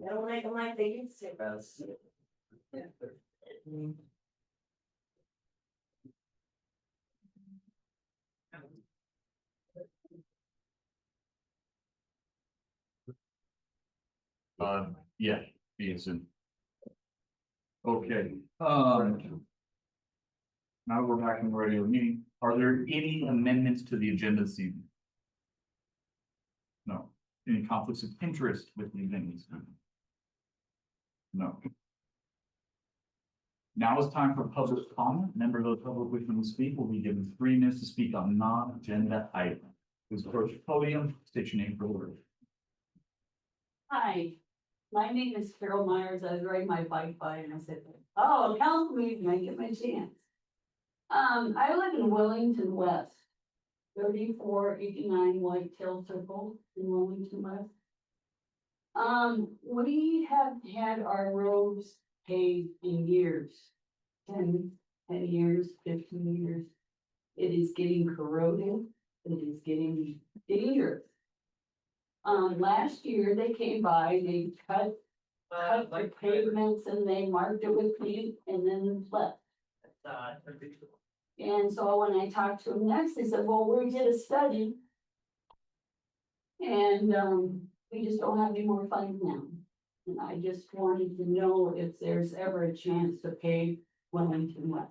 They don't make them like they used to. Yeah, decent. Okay, now we're back in the regular meeting. Are there any amendments to the agenda this evening? No. Any conflicts of interest with the amendments? No. Now is time for public comment. Member of the public wishing to speak will be given 3 minutes to speak on non-agenda items. Please approach the podium, state your name for the record. Hi, my name is Carol Myers. I was riding my bike by and I said, oh, council meeting, I get my chance. I live in Wellington West, 3489 Whitetail Circle in Wellington West. We have had our roads paved in years, 10 years, 15 years. It is getting corroded. It is getting dangerous. Last year they came by, they cut the pavements and they marked it with paint and then left. And so when I talked to them next, they said, well, we did a study. And we just don't have any more funds now. And I just wanted to know if there's ever a chance to pay Wellington West.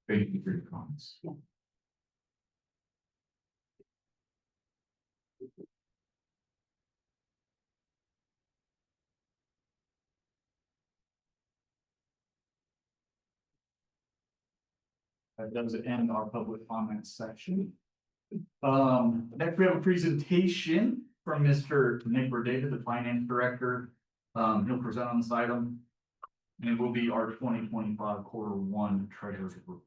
Thank you for your comments. Yeah. That does end our public comment section. Next we have a presentation from Mr. Nick Redavid, the finance director. He'll present on this item. And it will be our 2025 Q1 treasurer's report.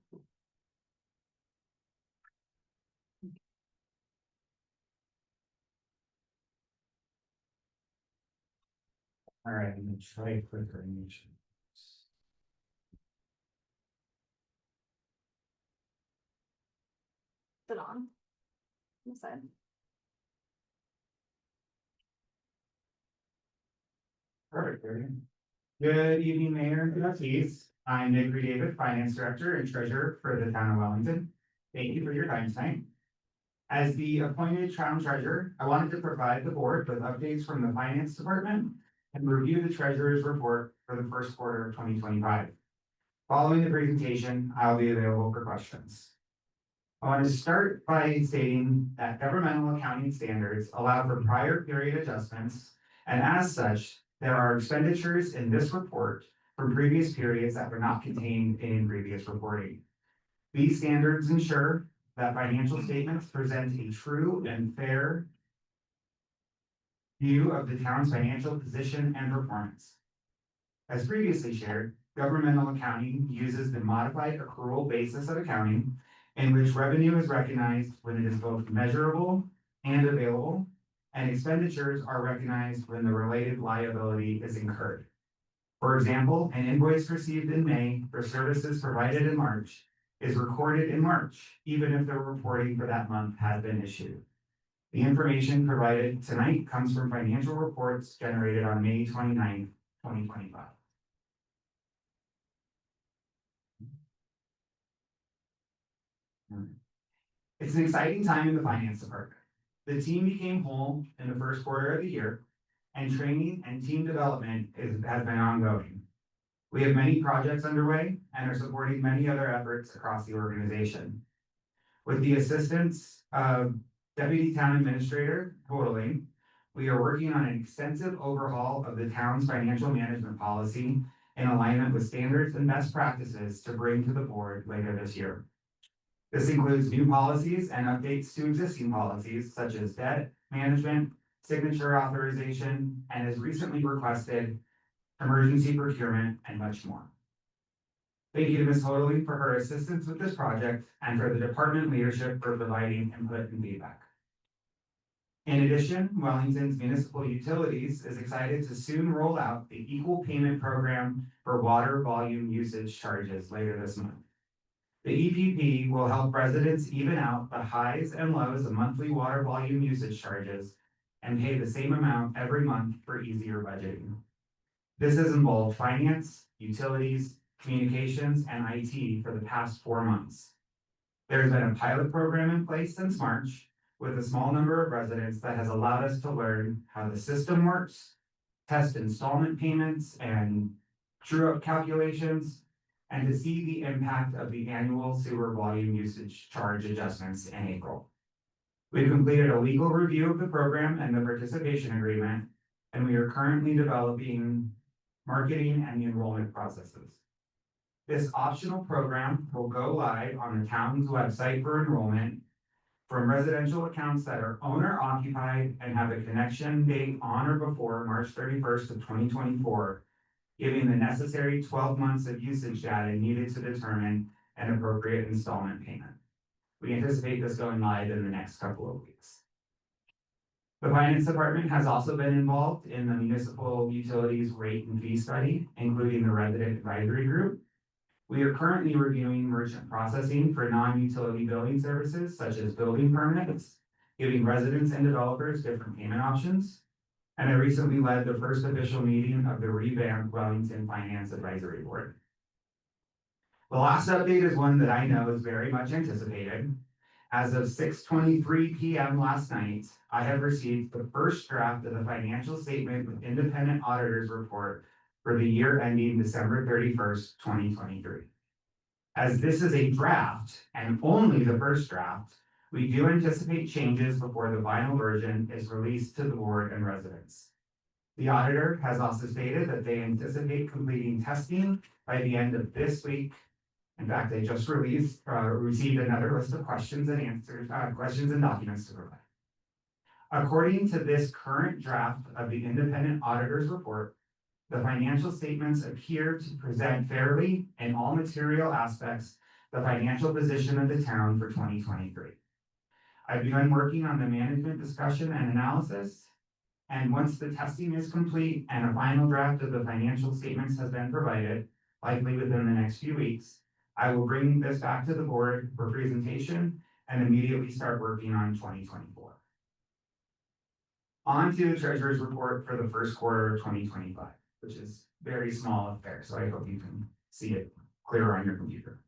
All right, I'm gonna try quicker animation. Is it on? This side. Perfect, very good. Good evening, Mayor and Trustees. I'm Nick Redavid, Finance Director and Treasurer for the Town of Wellington. Thank you for your time tonight. As the appointed Town Treasurer, I wanted to provide the board with updates from the Finance Department and review the Treasurer's report for the first quarter of 2025. Following the presentation, I'll be available for questions. I want to start by stating that governmental accounting standards allow for prior period adjustments, and as such, there are expenditures in this report from previous periods that were not contained in previous reporting. These standards ensure that financial statements present a true and fair view of the town's financial position and performance. As previously shared, governmental accounting uses the modified accrual basis of accounting, in which revenue is recognized when it is both measurable and available, and expenditures are recognized when the related liability is incurred. For example, an invoice received in May for services provided in March is recorded in March, even if the reporting for that month has been issued. The information provided tonight comes from financial reports generated on May 29, 2025. It's an exciting time in the finance department. The team became whole in the first quarter of the year, and training and team development has been ongoing. We have many projects underway and are supporting many other efforts across the organization. With the assistance of Deputy Town Administrator Totaling, we are working on an extensive overhaul of the town's financial management policy in alignment with standards and best practices to bring to the board later this year. This includes new policies and updates to existing policies such as debt management, signature authorization, and as recently requested, emergency procurement, and much more. Thank you to Ms. Hoderly for her assistance with this project and for the department leadership for providing input and feedback. In addition, Wellington's Municipal Utilities is excited to soon roll out the equal payment program for water volume usage charges later this month. The EPP will help residents even out the highs and lows of monthly water volume usage charges and pay the same amount every month for easier budgeting. This has involved finance, utilities, communications, and IT for the past 4 months. There's been a pilot program in place since March with a small number of residents that has allowed us to learn how the system works, test installment payments and true-up calculations, and to see the impact of the annual sewer volume usage charge adjustments in April. We completed a legal review of the program and the participation agreement, and we are currently developing marketing and the enrollment processes. This optional program will go live on the town's website for enrollment from residential accounts that are owner occupied and have a connection date on or before March 31st of 2024, giving the necessary 12 months of usage data needed to determine an appropriate installment payment. We anticipate this going live in the next couple of weeks. The finance department has also been involved in the municipal utilities rate and fee study, including the resident advisory group. We are currently reviewing merchant processing for non-utility building services such as building permits, giving residents and developers different payment options. And I recently led the first official meeting of the revamped Wellington Finance Advisory Board. The last update is one that I know is very much anticipated. As of 6:23 p.m. last night, I have received the first draft of the financial statement with independent auditors report for the year ending December 31st, 2023. As this is a draft and only the first draft, we do anticipate changes before the final version is released to the board and residents. The auditor has also stated that they anticipate completing testing by the end of this week. In fact, they just received another list of questions and answers, questions and documents to provide. According to this current draft of the independent auditor's report, the financial statements appear to present fairly in all material aspects the financial position of the town for 2023. I've begun working on the management discussion and analysis, and once the testing is complete and a final draft of the financial statements has been provided, likely within the next few weeks, I will bring this back to the board for presentation and immediately start working on 2024. On to the treasurer's report for the first quarter of 2025. Which is very small up there, so I hope you can see it clearer on your computer.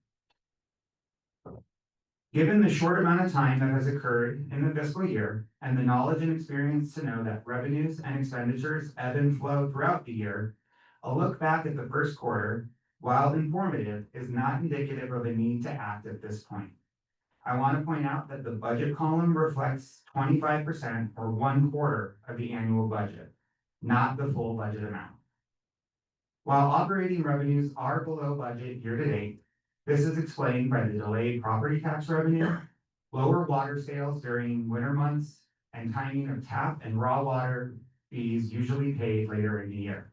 Given the short amount of time that has occurred in the fiscal year and the knowledge and experience to know that revenues and expenditures ebb and flow throughout the year, a look back at the first quarter, while informative, is not indicative of a need to act at this point. I want to point out that the budget column reflects 25% or 1/4 of the annual budget, not the full budget amount. While operating revenues are below budget year to date, this is explained by the delayed property tax revenue, lower water sales during winter months, and timing of tap and raw water fees usually paid later in the year.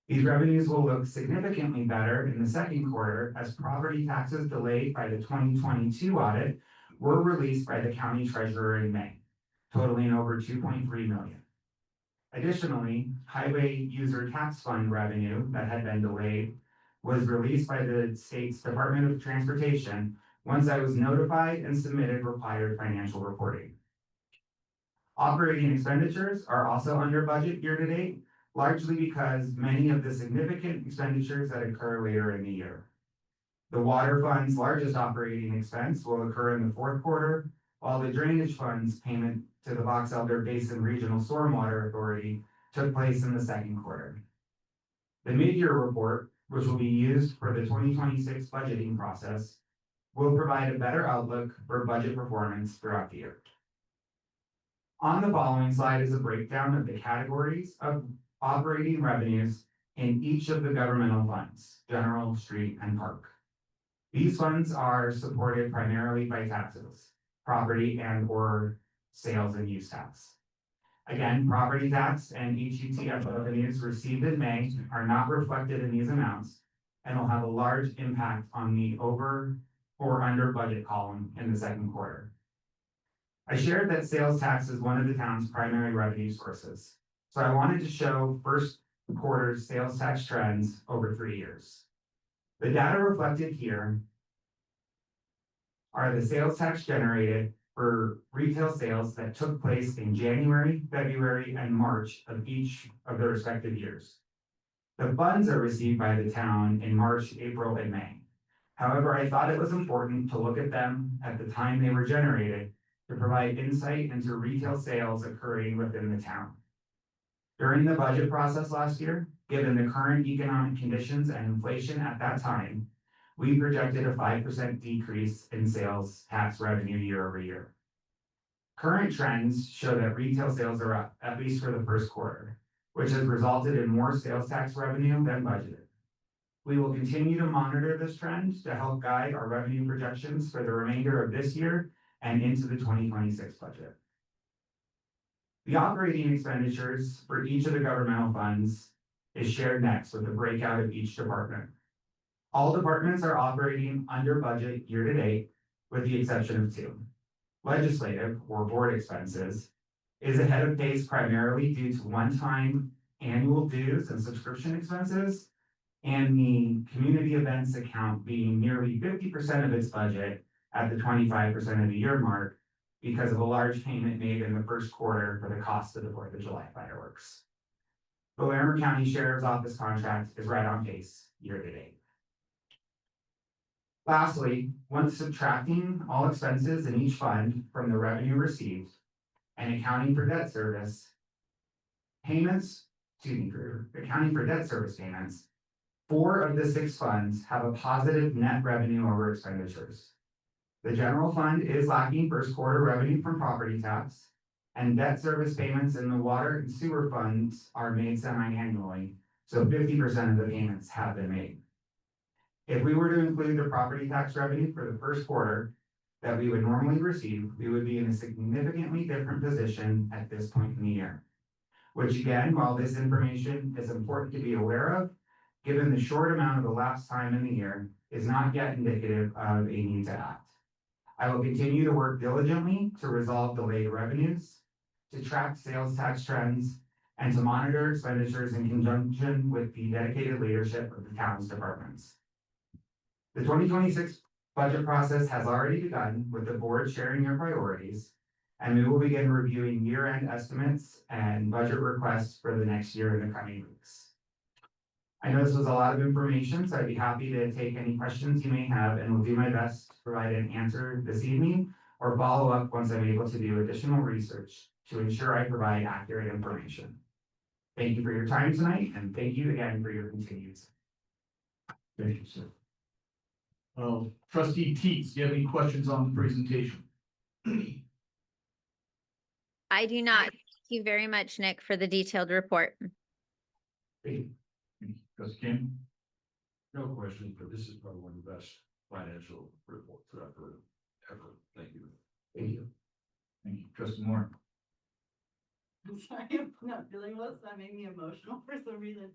These revenues will look significantly better in the second quarter as property taxes delayed by the 2022 audit were released by the county treasurer in May, totaling over $2.3 million. Additionally, highway user tax fund revenue that had been delayed was released by the state's Department of Transportation once I was notified and submitted required financial reporting. Operating expenditures are also under budget year to date, largely because many of the significant expenditures that occur later in the year. The water fund's largest operating expense will occur in the fourth quarter, while the drainage fund's payment to the Box Elder Basin Regional Stormwater Authority took place in the second quarter. The mid-year report, which will be used for the 2026 budgeting process, will provide a better outlook for budget performance throughout the year. On the following slide is a breakdown of the categories of operating revenues in each of the governmental funds, general, street, and park. These funds are supported primarily by taxes, property and/or sales and use tax. Again, property tax and HUTF revenues received in May are not reflected in these amounts and will have a large impact on the over or under budget column in the second quarter. I shared that sales tax is one of the town's primary revenue sources, so I wanted to show first quarter sales tax trends over 3 years. The data reflected here are the sales tax generated for retail sales that took place in January, February, and March of each of the respective years. The funds are received by the town in March, April, and May. However, I thought it was important to look at them at the time they were generated to provide insight into retail sales occurring within the town. During the budget process last year, given the current economic conditions and inflation at that time, we projected a 5% decrease in sales tax revenue year over year. Current trends show that retail sales are up, at least for the first quarter, which has resulted in more sales tax revenue than budgeted. We will continue to monitor this trend to help guide our revenue projections for the remainder of this year and into the 2026 budget. The operating expenditures for each of the governmental funds is shared next with a breakout of each department. All departments are operating under budget year to date, with the exception of two. Legislative or board expenses is ahead of pace primarily due to one-time annual dues and subscription expenses, and the community events account being nearly 50% of its budget at the 25% of the year mark because of a large payment made in the first quarter for the cost of the 4th of July fireworks. The Larimer County Sheriff's Office contract is right on pace year to date. Lastly, once subtracting all expenses in each fund from the revenue received and accounting for debt service payments, for accounting for debt service payments, 4 of the 6 funds have a positive net revenue over expenditures. The general fund is lacking first quarter revenue from property tax, and debt service payments in the water and sewer funds are made semi-annually, so 50% of the payments have been made. If we were to include the property tax revenue for the first quarter that we would normally receive, we would be in a significantly different position at this point in the year. Which again, while this information is important to be aware of, given the short amount of elapsed time in the year, is not yet indicative of a need to act. I will continue to work diligently to resolve delayed revenues, to track sales tax trends, and to monitor expenditures in conjunction with the dedicated leadership of the town's departments. The 2026 budget process has already begun with the board sharing your priorities, and we will begin reviewing year-end estimates and budget requests for the next year in the coming weeks. I know this was a lot of information, so I'd be happy to take any questions you may have and will do my best to provide an answer this evening or follow up once I'm able to do additional research to ensure I provide accurate information. Thank you for your time tonight, and thank you again for your continued support. Thank you, sir. Trustee Teets, do you have any questions on the presentation? I do not. Thank you very much, Nick, for the detailed report. Thank you. Trustee Kim? No question, but this is probably one of the best financial reports that I've heard ever. Thank you. Thank you. Thank you. Trustee Moore? I'm sorry, I'm not feeling well, so that made me emotional for some reason.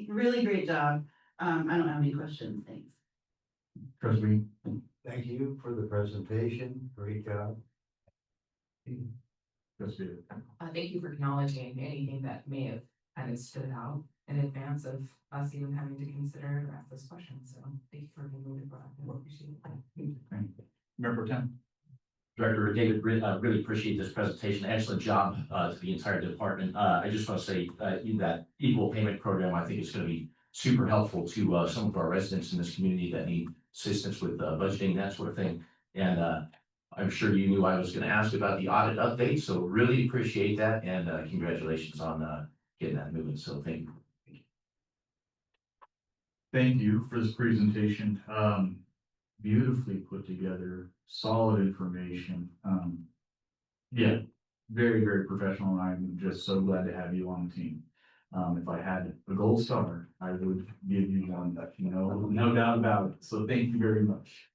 Really great job. I don't have any questions, thanks. Trustee? Thank you for the presentation, great job. Trustee? Thank you for acknowledging anything that may have kind of stood out in advance of us even having to consider or ask those questions. So thank you for being moving about it. I appreciate it. Thank you. Member Tim? Director David, really appreciate this presentation. Excellent job to the entire department. I just want to say in that equal payment program, I think it's going to be super helpful to some of our residents in this community that need assistance with budgeting, that sort of thing. And I'm sure you knew I was going to ask about the audit update, so really appreciate that, and congratulations on getting that moving. So thank you. Thank you for this presentation. Beautifully put together, solid information. Yeah, very, very professional. I'm just so glad to have you on the team. If I had a gold star, I would give you one, but no doubt about it. So thank you very much.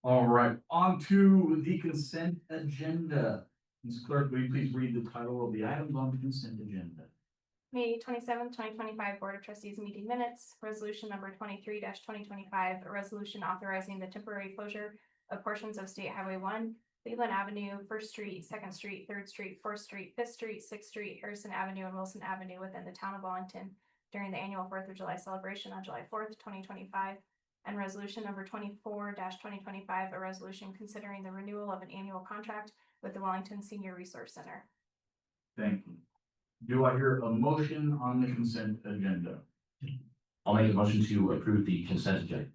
All right, on to the consent agenda. Ms. Clerk, will you please read the title of the items on the consent agenda? May 27th, 2025 Board of Trustees meeting minutes, resolution number 23-2025, a resolution authorizing the temporary closure of portions of State Highway 1, Cleveland Avenue, 1st Street, 2nd Street, 3rd Street, 4th Street, 5th Street, 6th Street, Harrison Avenue, and Wilson Avenue within the Town of Wellington during the annual 4th of July celebration on July 4th, 2025, And resolution number 24-2025, a resolution considering the renewal of an annual contract with the Wellington Senior Resource Center. Thank you. Do I hear a motion on the consent agenda? I'll make a motion to approve the consent agenda.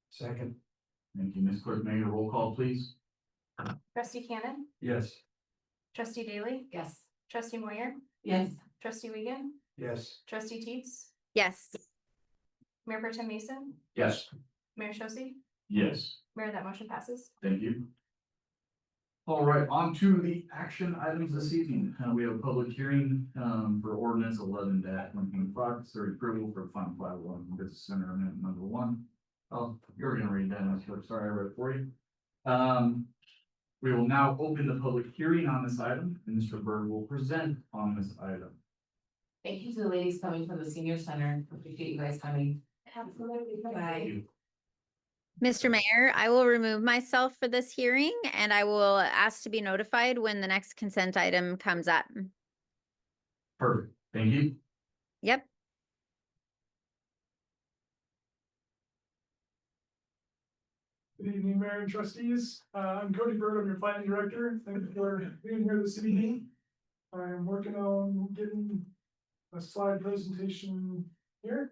Second. Thank you, Ms. Clerk. May I get a roll call, please? Trustee Cannon, Yes. trustee Daly, Yes. trustee Moyer, Yes, trustee Wiegand, Yes. trustee Teets, Yes. Mayor Pro Tem Mason, Yes. Mayor Shosse. Yes. Mayor, that motion passes. Thank you. All right, on to the action items this evening. We have a public hearing for ordinance 11-125, consider approval for Fund 501 Business Center Amendment number 1. Oh, you're gonna read that, Ms. Clerk. Sorry, I read it for you. We will now open the public hearing on this item, and Mr. Berg will present on this item. Thank you to the ladies coming from the senior center. Appreciate you guys coming. absolutely. Bye. Mr. Mayor, I will remove myself for this hearing and I will ask to be notified when the next consent item comes up. Perfect. Thank you. Yep. Good evening, Mayor and Trustees. I'm Cody Bird, I'm your planning director. Thank you for being here this evening. I'm working on getting a slide presentation here.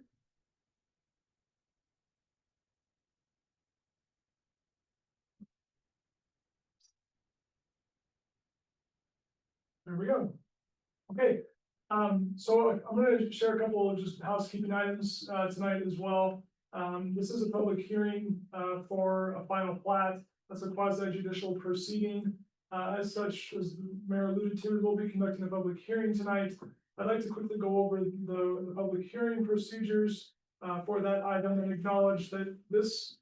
There we go. Okay, so I'm gonna share a couple of just housekeeping items tonight as well. This is a public hearing for a final plat. That's a quasi judicial proceeding. As such, as the mayor alluded to, we'll be conducting a public hearing tonight. I'd like to quickly go over the public hearing procedures for that item and acknowledge that this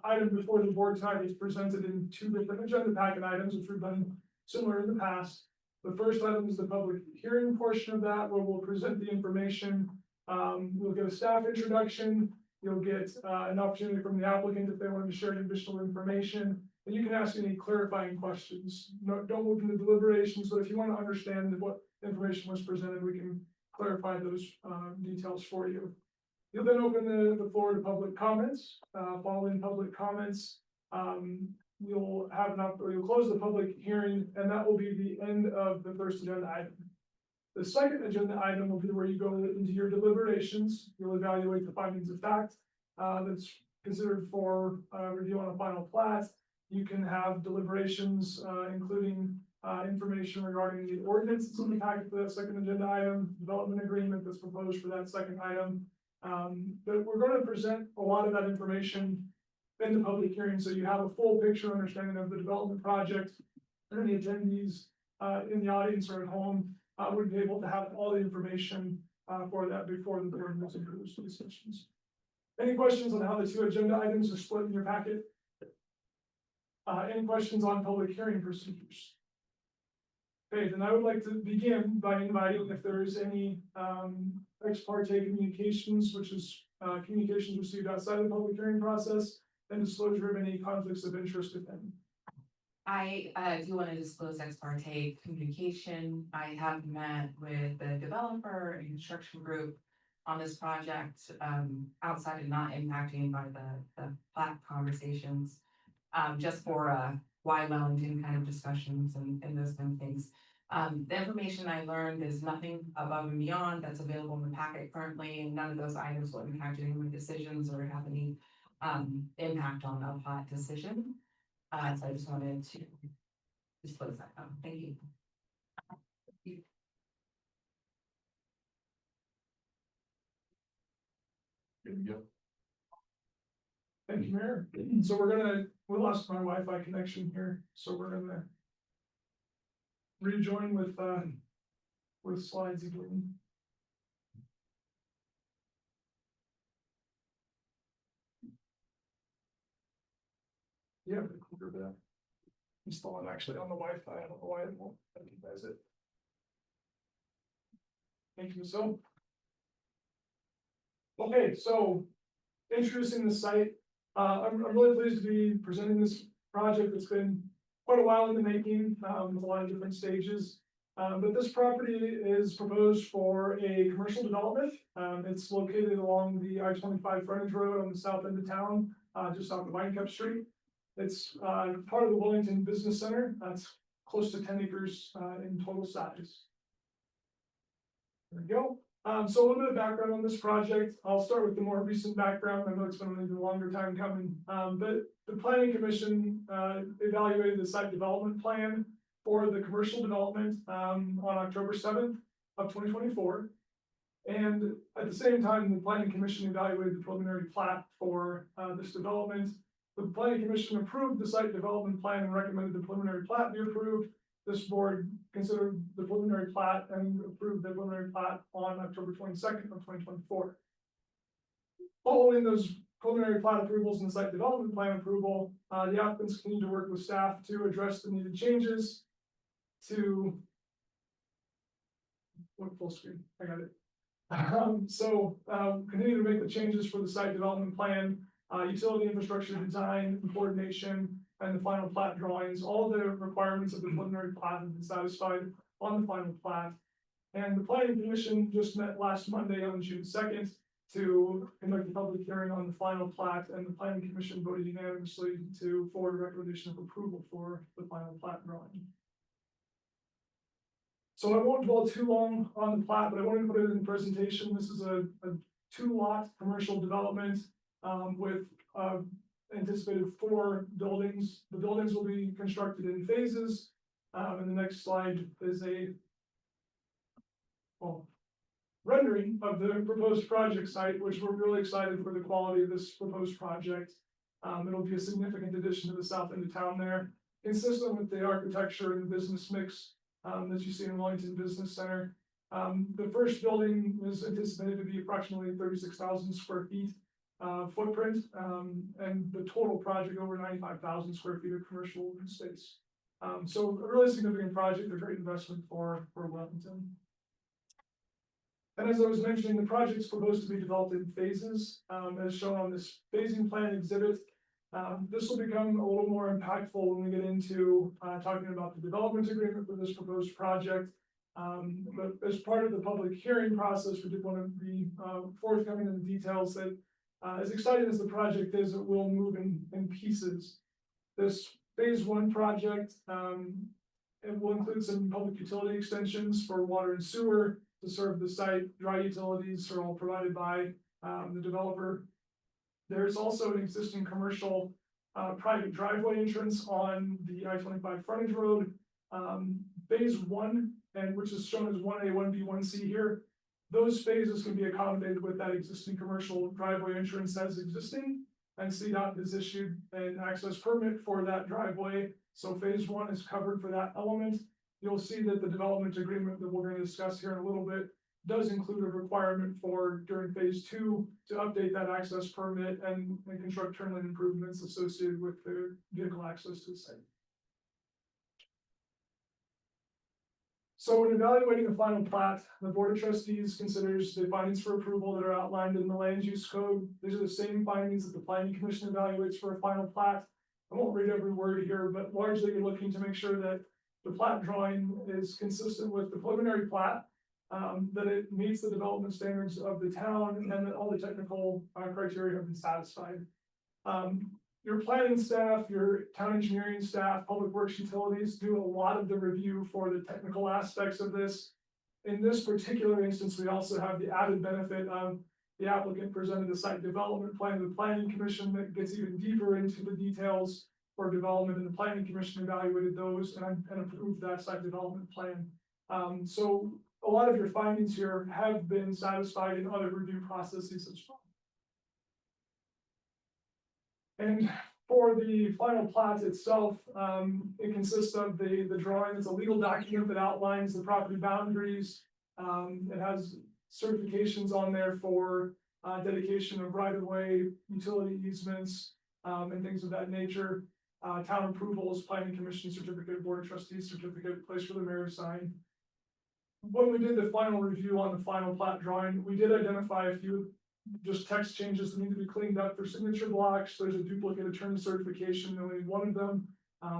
item before the board tonight is presented in two different agenda packet items, which we've done similar in the past. The first item is the public hearing portion of that, where we'll present the information. We'll get a staff introduction. You'll get an opportunity from the applicant if they wanted to share any additional information. And you can ask any clarifying questions. No, don't move into deliberations, but if you want to understand what information was presented, we can clarify those details for you. You'll then open the floor to public comments. Following public comments, you'll close the public hearing, and that will be the end of the first agenda item. The second agenda item will be where you go into your deliberations. You'll evaluate the findings of fact that's considered for review on a final plat. You can have deliberations, including information regarding the ordinance that's in the packet for that second agenda item, development agreement that's proposed for that second item. But we're going to present a lot of that information in the public hearing, so you have a full picture understanding of the development project, and the attendees in the audience or at home would be able to have all the information for that before the board moves into those discussions. Any questions on how the two agenda items are split in your packet? Any questions on public hearing procedures? Okay, then I would like to begin by inviting if there is any ex parte communications, which is communications received outside of the public hearing process, and disclosure of any conflicts of interest, if any. I do want to disclose ex parte communication. I have met with the developer and construction group on this project, outside of not impacting by the plat conversations. Just for why Wellington kind of discussions and those kind of things. The information I learned is nothing above and beyond that's available in the packet currently, and none of those items will impact any of my decisions or have any impact on a plat decision. So I just wanted to disclose that. Thank you. Here we go. Thank you, Mayor. So we lost my Wi-Fi connection here, so we're gonna rejoin with slides again. Yeah, I'm still actually on the Wi-Fi. I don't know why it won't recognize it. Thank you, so. Okay, so introducing the site. I'm really pleased to be presenting this project that's been quite a while in the making, with a lot of different stages. But this property is proposed for a commercial development. It's located along the I-25 frontage road on the south end of town, just off of Vine Cup Street. It's part of the Wellington Business Center. That's close to 10 acres in total size. There we go. So a little bit of background on this project. I'll start with the more recent background. I know it's been an even longer time coming. But the planning commission evaluated the site development plan for the commercial development on October 7th of 2024. And at the same time, the planning commission evaluated the preliminary plat for this development. The planning commission approved the site development plan and recommended the preliminary plat be approved. This board considered the preliminary plat and approved the preliminary plat on October 22nd of 2024. Following those preliminary plat approvals and site development plan approval, the applicants continue to work with staff to address the needed changes to look full screen. I got it. Continue to make the changes for the site development plan, utility infrastructure design and coordination, and the final plat drawings. All the requirements of the preliminary plat have been satisfied on the final plat. And the planning commission just met last Monday on June 2nd to conduct a public hearing on the final plat, and the planning commission voted unanimously to forward a recommendation of approval for the final plat drawing. So I won't dwell too long on the plat, but I wanted to put it in the presentation. This is a 2-lot commercial development with anticipated 4 buildings. The buildings will be constructed in phases. And the next slide is a rendering of the proposed project site, which we're really excited for the quality of this proposed project. It'll be a significant addition to the south end of town there, consistent with the architecture and business mix that you see in Wellington Business Center. The first building is anticipated to be approximately 36,000 square feet footprint, and the total project over 95,000 square feet of commercial open space. So a really significant project, a great investment for Wellington. And as I was mentioning, the project is proposed to be developed in phases, as shown on this phasing plan exhibit. This will become a little more impactful when we get into talking about the development agreement for this proposed project. But as part of the public hearing process, we did want to be forthcoming in the details that as exciting as the project is, it will move in pieces. This phase 1 project, it will include some public utility extensions for water and sewer to serve the site. Dry utilities are all provided by the developer. There's also an existing commercial private driveway entrance on the I-25 frontage road. Phase 1, and which is shown as 1A, 1B, 1C here. Those phases can be accommodated with that existing commercial driveway entrance as existing, and CDOT has issued an access permit for that driveway. So phase 1 is covered for that element. You'll see that the development agreement that we're going to discuss here in a little bit does include a requirement for during phase 2 to update that access permit and construct turn lane improvements associated with the vehicle access to the site. So when evaluating the final plat, the Board of Trustees considers the findings for approval that are outlined in the land use code. These are the same findings that the Planning Commission evaluates for a final plat. I won't read every word here, but largely you're looking to make sure that the plat drawing is consistent with the preliminary plat, that it meets the development standards of the town, and that all the technical criteria have been satisfied. Your planning staff, your town engineering staff, public works utilities do a lot of the review for the technical aspects of this. In this particular instance, we also have the added benefit of the applicant presented a site development plan to the Planning Commission that gets even deeper into the details for development, and the Planning Commission evaluated those and approved that site development plan. So a lot of your findings here have been satisfied in other review processes as well. And for the final plat itself, it consists of the drawing. It's a legal document that outlines the property boundaries. It has certifications on there for dedication of right-of-way, utility easements, and things of that nature. Town approvals, Planning Commission certificate, Board of Trustees certificate, place for the mayor to sign. When we did the final review on the final plat drawing, we did identify a few just text changes that need to be cleaned up for signature blocks. There's a duplicate attorney certification, only one of them.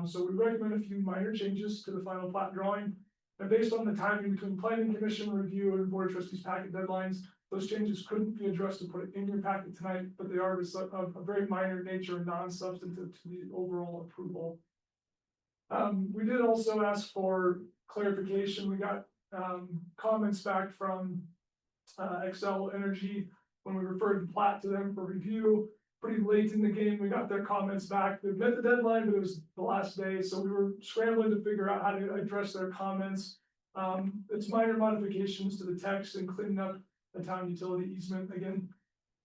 So we recommend a few minor changes to the final plat drawing. And based on the timing between planning commission review and board of trustees packet deadlines, those changes couldn't be addressed to put it in your packet tonight, but they are of a very minor nature and non-substantive to the overall approval. We did also ask for clarification. We got comments back from Excel Energy when we referred the plat to them for review. Pretty late in the game, we got their comments back. They met the deadline, but it was the last day, so we were scrambling to figure out how to address their comments. It's minor modifications to the text and cleaning up the town utility easement. Again,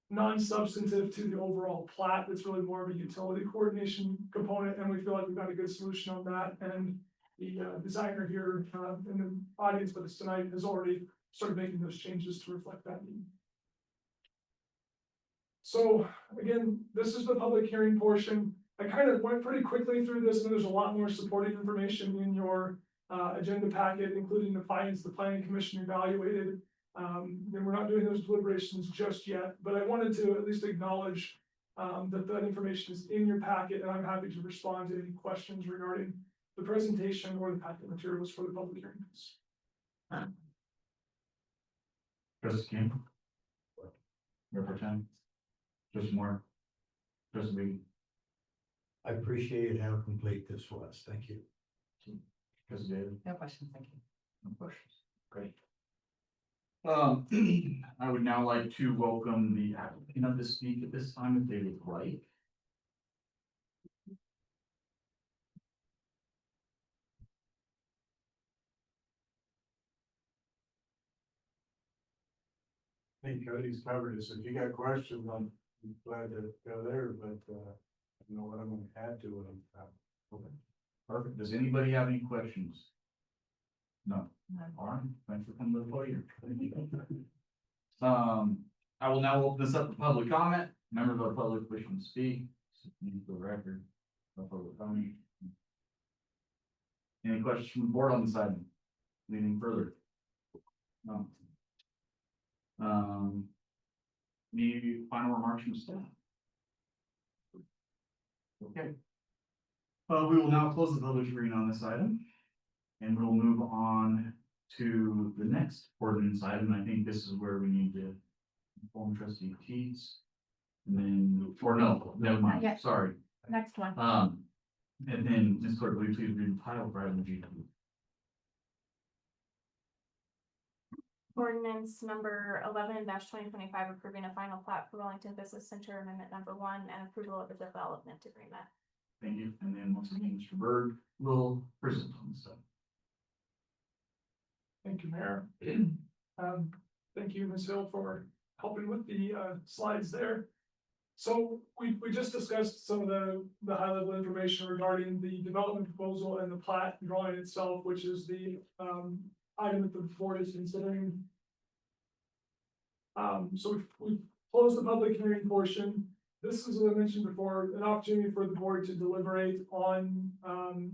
non-substantive to the overall plat. It's really more of a utility coordination component, and we feel like we've got a good solution on that. And the designer here in the audience with us tonight has already started making those changes to reflect that need. So again, this is the public hearing portion. I kind of went pretty quickly through this, and there's a lot more supporting information in your agenda packet, including the findings the planning commission evaluated. And we're not doing those deliberations just yet, but I wanted to at least acknowledge that information is in your packet, and I'm happy to respond to any questions regarding the presentation or the packet materials for the public hearings. Trustee King. Mayor Pro Tem. Trustee Moore. Trustee Reed. I appreciate how complete this was. Thank you. Trustee David. No questions, thank you. No questions. Great. I would now like to welcome the applicant of this speak at this time, if they would like. I think Cody's covered it, so if you got questions, I'm glad to go there, but I don't know what I'm gonna add to it. Okay. Perfect. Does anybody have any questions? No. All right, thanks for coming to the podium. I will now open this up to public comment. Members of the public wishing to speak, for the record, no public comment. Any questions from the board on this item? Anything further? No. Any final remarks from staff? Okay. We will now close the public hearing on this item. And we'll move on to the next ordinance item. I think this is where we need to inform trustee Teets. And then, or no, never mind, Not yet. sorry. Next one. And then, Ms. Clerk, will you please read the title for item G? Ordinance number 11-2025, approving a final plat for Wellington Business Center Amendment Number 1 and approval of the development agreement. Thank you. And then once again, Mr. Byrd will present on this item. Thank you, Mayor. Thank you, Ms. Hill, for helping with the slides there. So we just discussed some of the high level information regarding the development proposal and the plat drawing itself, which is the item that the board is considering. So we've closed the public hearing portion. This is, as I mentioned before, an opportunity for the board to deliberate on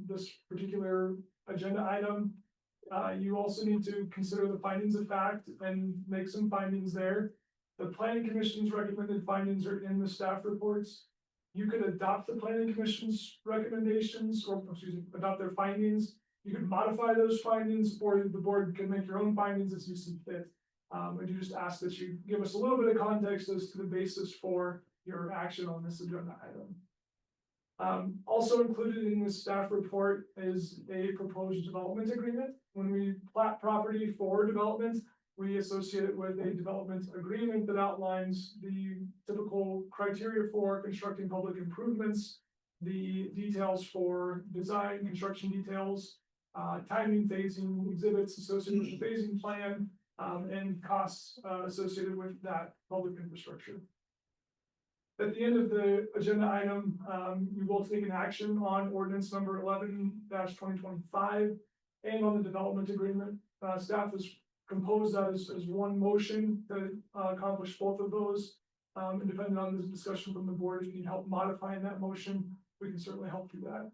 this particular agenda item. You also need to consider the findings of fact and make some findings there. The planning commission's recommended findings are in the staff reports. You could adopt the planning commission's recommendations, or excuse me, adopt their findings. You could modify those findings, or the board can make your own findings as you see fit. And you just ask that you give us a little bit of context as to the basis for your action on this agenda item. Also included in the staff report is a proposed development agreement. When we plat property for development, we associate it with a development agreement that outlines the typical criteria for constructing public improvements, the details for design, construction details, timing, phasing, exhibits associated with the phasing plan, and costs associated with that public infrastructure. At the end of the agenda item, you will take an action on ordinance number 11-2025 and on the development agreement. Staff has composed that as one motion to accomplish both of those. And depending on the discussion from the board, if you need help modifying that motion, we can certainly help do that.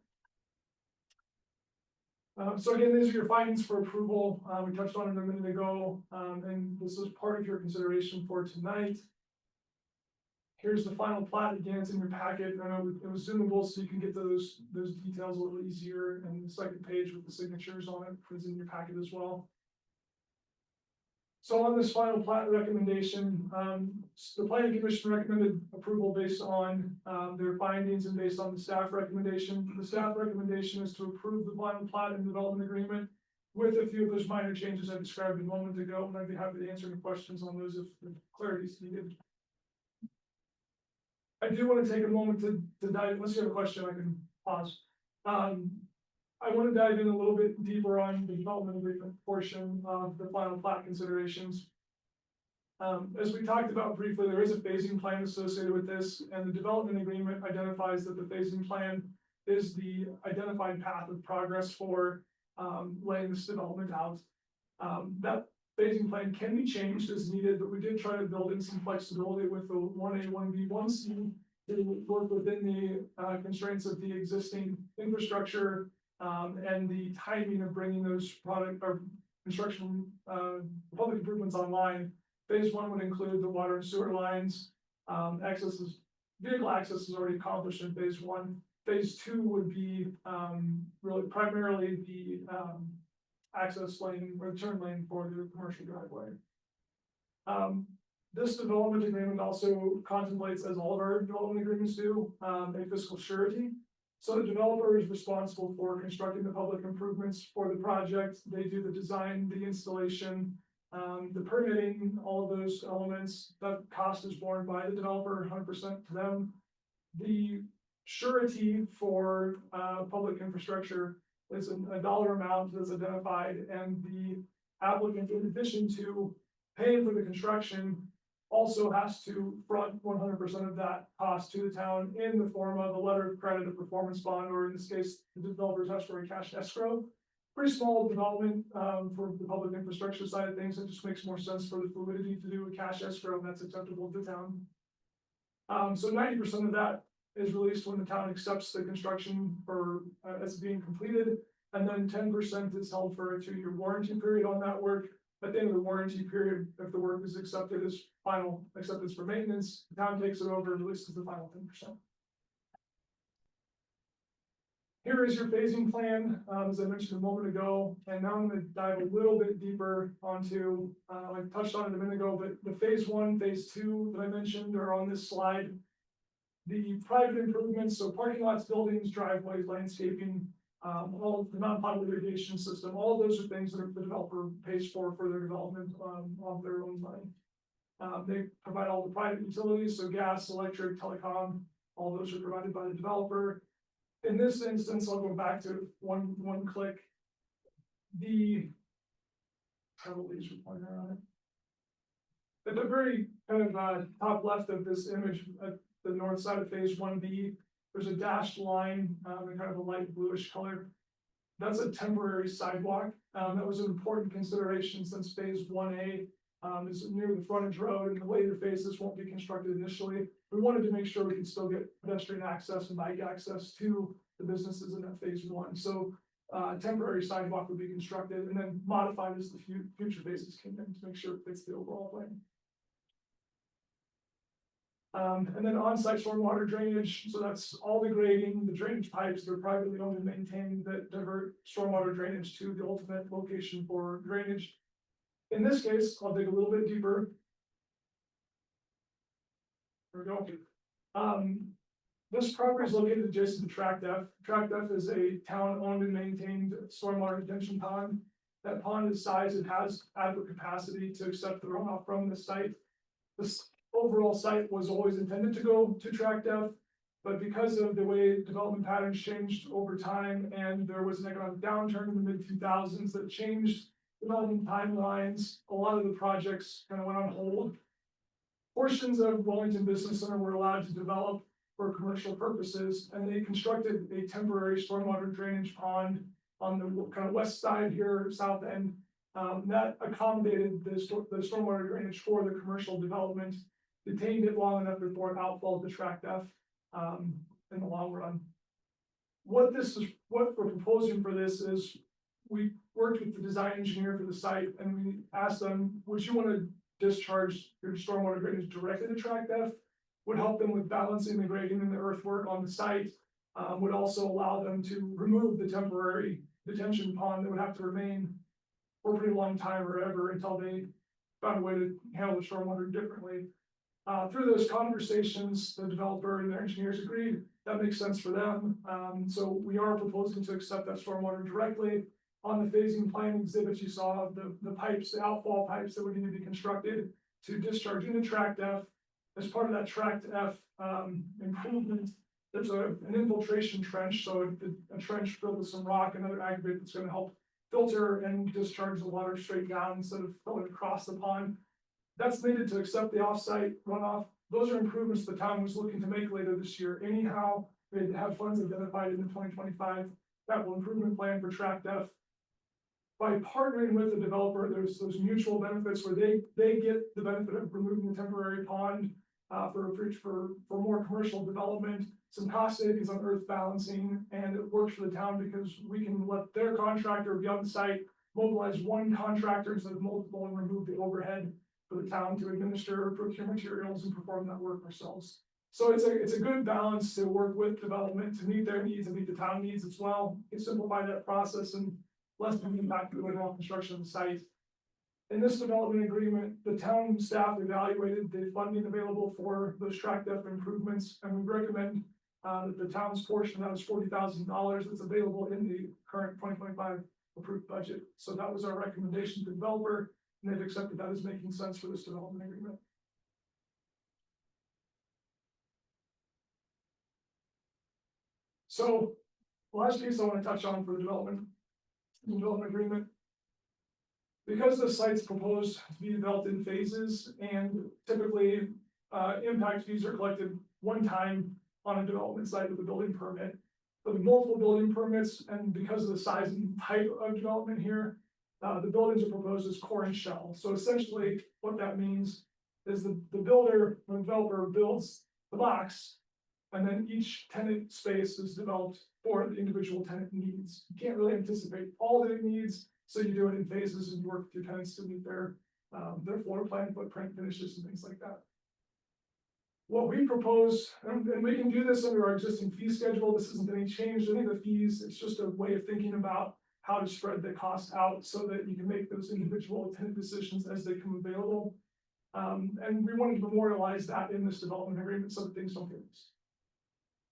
So again, these are your findings for approval. We touched on it a minute ago, and this is part of your consideration for tonight. Here's the final plat, again, it's in your packet, I know it was zoomable, so you can get those details a little easier, and the second page with the signatures on it is in your packet as well. So on this final plat recommendation, the planning commission recommended approval based on, their findings and based on the staff recommendation. The staff recommendation is to approve the final plat and development agreement with a few of those minor changes I described a moment ago, and I'd be happy to answer any questions on those if clarity is needed. I do want to take a moment to dive, unless you have a question, I can pause. I want to dive in a little bit deeper on the development agreement portion of the final plat considerations. As we talked about briefly, there is a phasing plan associated with this, and the development agreement identifies that the phasing plan is the identified path of progress for laying this development out. That phasing plan can be changed as needed, but we did try to build in some flexibility with the 1A, 1B, 1C to work within the constraints of the existing infrastructure and the timing of bringing those product or construction public improvements online. Phase 1 would include the water and sewer lines. Vehicle access is already accomplished in phase 1. Phase 2 would be really primarily the access lane or turn lane for the commercial driveway. This development agreement also contemplates, as all of our development agreements do, a fiscal surety. So the developer is responsible for constructing the public improvements for the project. They do the design, the installation, the permitting, all of those elements. That cost is borne by the developer, 100% to them. The surety for public infrastructure is a dollar amount that's identified, and the applicant, in addition to paying for the construction, also has to front 100% of that cost to the town in the form of a letter of credit, a performance bond, or in this case, the developer's asked for a cash escrow. Pretty small development for the public infrastructure side of things. It just makes more sense for the fluidity to do a cash escrow, and that's acceptable to the town. So 90% of that is released when the town accepts the construction for as being completed, and then 10% is held for a 2-year warranty period on that work. At the end of the warranty period, if the work is accepted as final acceptance for maintenance, the town takes it over and releases the final 10%. Here is your phasing plan, as I mentioned a moment ago, and now I'm going to dive a little bit deeper onto, I touched on it a minute ago, but the phase 1, phase 2 that I mentioned are on this slide. The private improvements, so parking lots, buildings, driveways, landscaping, all the non-potable irrigation system, all of those are things that the developer pays for their development of their own money. They provide all the private utilities, so gas, electric, telecom, all those are provided by the developer. In this instance, I'll go back to one click. The laser pointer on it. At the very kind of top left of this image, at the north side of phase 1B, there's a dashed line in kind of a light bluish color. That's a temporary sidewalk. That was an important consideration since phase 1A is near the frontage road, and the later phases won't be constructed initially. We wanted to make sure we could still get pedestrian access and bike access to the businesses in that phase 1. So temporary sidewalk would be constructed and then modified as the future phases came in to make sure it fits the overall plan. And then on-site stormwater drainage, so that's all the grading, the drainage pipes, they're privately owned and maintained that divert stormwater drainage to the ultimate location for drainage. In this case, I'll dig a little bit deeper. There we go. This property is located adjacent to Tract F. Tract F is a town-owned and maintained stormwater retention pond. That pond is sized and has adequate capacity to accept the runoff from the site. This overall site was always intended to go to Tract F, but because of the way development patterns changed over time, and there was an economic downturn in the mid-2000s that changed development timelines, a lot of the projects kind of went on hold. Portions of Wellington Business Center were allowed to develop for commercial purposes, and they constructed a temporary stormwater drainage pond on the kind of west side here, south end, that accommodated the stormwater drainage for the commercial development, detained it long enough before it outflowed the Tract F in the long run. What we're proposing for this is, we worked with the design engineer for the site, and we asked them, would you want to discharge your stormwater drainage directly to Tract F? would help them with balancing the grading and the earthwork on the site. Would also allow them to remove the temporary detention pond that would have to remain for a pretty long time or ever until they found a way to handle the stormwater differently. Through those conversations, the developer and their engineers agreed that makes sense for them. So we are proposing to accept that stormwater directly. On the phasing plan exhibit, you saw the pipes, the outfall pipes that would need to be constructed to discharge into tract F. As part of that tract F improvement, there's an infiltration trench, so a trench filled with some rock and other aggregate that's going to help filter and discharge the water straight down instead of filling across the pond. That's needed to accept the offsite runoff. Those are improvements the town was looking to make later this year. Anyhow, they have funds identified in the 2025 capital improvement plan for tract F. By partnering with the developer, there's those mutual benefits where they get the benefit of removing the temporary pond for more commercial development, some cost savings on earth balancing, and it works for the town because we can let their contractor be on site, mobilize one contractor instead of multiple, and remove the overhead for the town to administer, procure materials, and perform that work ourselves. So it's a good balance to work with development to meet their needs and meet the town needs as well. It simplify that process and lessen the impact of the overall construction of the site. In this development agreement, the town staff evaluated the funding available for those tract F improvements, and we recommend that the town's portion of that is $40,000 that's available in the current 2025 approved budget. So that was our recommendation to the developer, and they've accepted that as making sense for this development agreement. So the last piece I want to touch on for the development agreement. Because the site's proposed to be developed in phases, and typically impact fees are collected one time on a development site with a building permit. But with multiple building permits, and because of the size and type of development here, the buildings are proposed as core and shell. So essentially what that means is the builder, the developer builds the box, and then each tenant space is developed for the individual tenant needs. You can't really anticipate all their needs, so you do it in phases and work with your tenants to meet their floor plan, footprint, finishes, and things like that. What we propose, and we can do this under our existing fee schedule, this isn't any change to any of the fees, it's just a way of thinking about how to spread the cost out so that you can make those individual tenant decisions as they come available. And we wanted to memorialize that in this development agreement so that things don't get missed.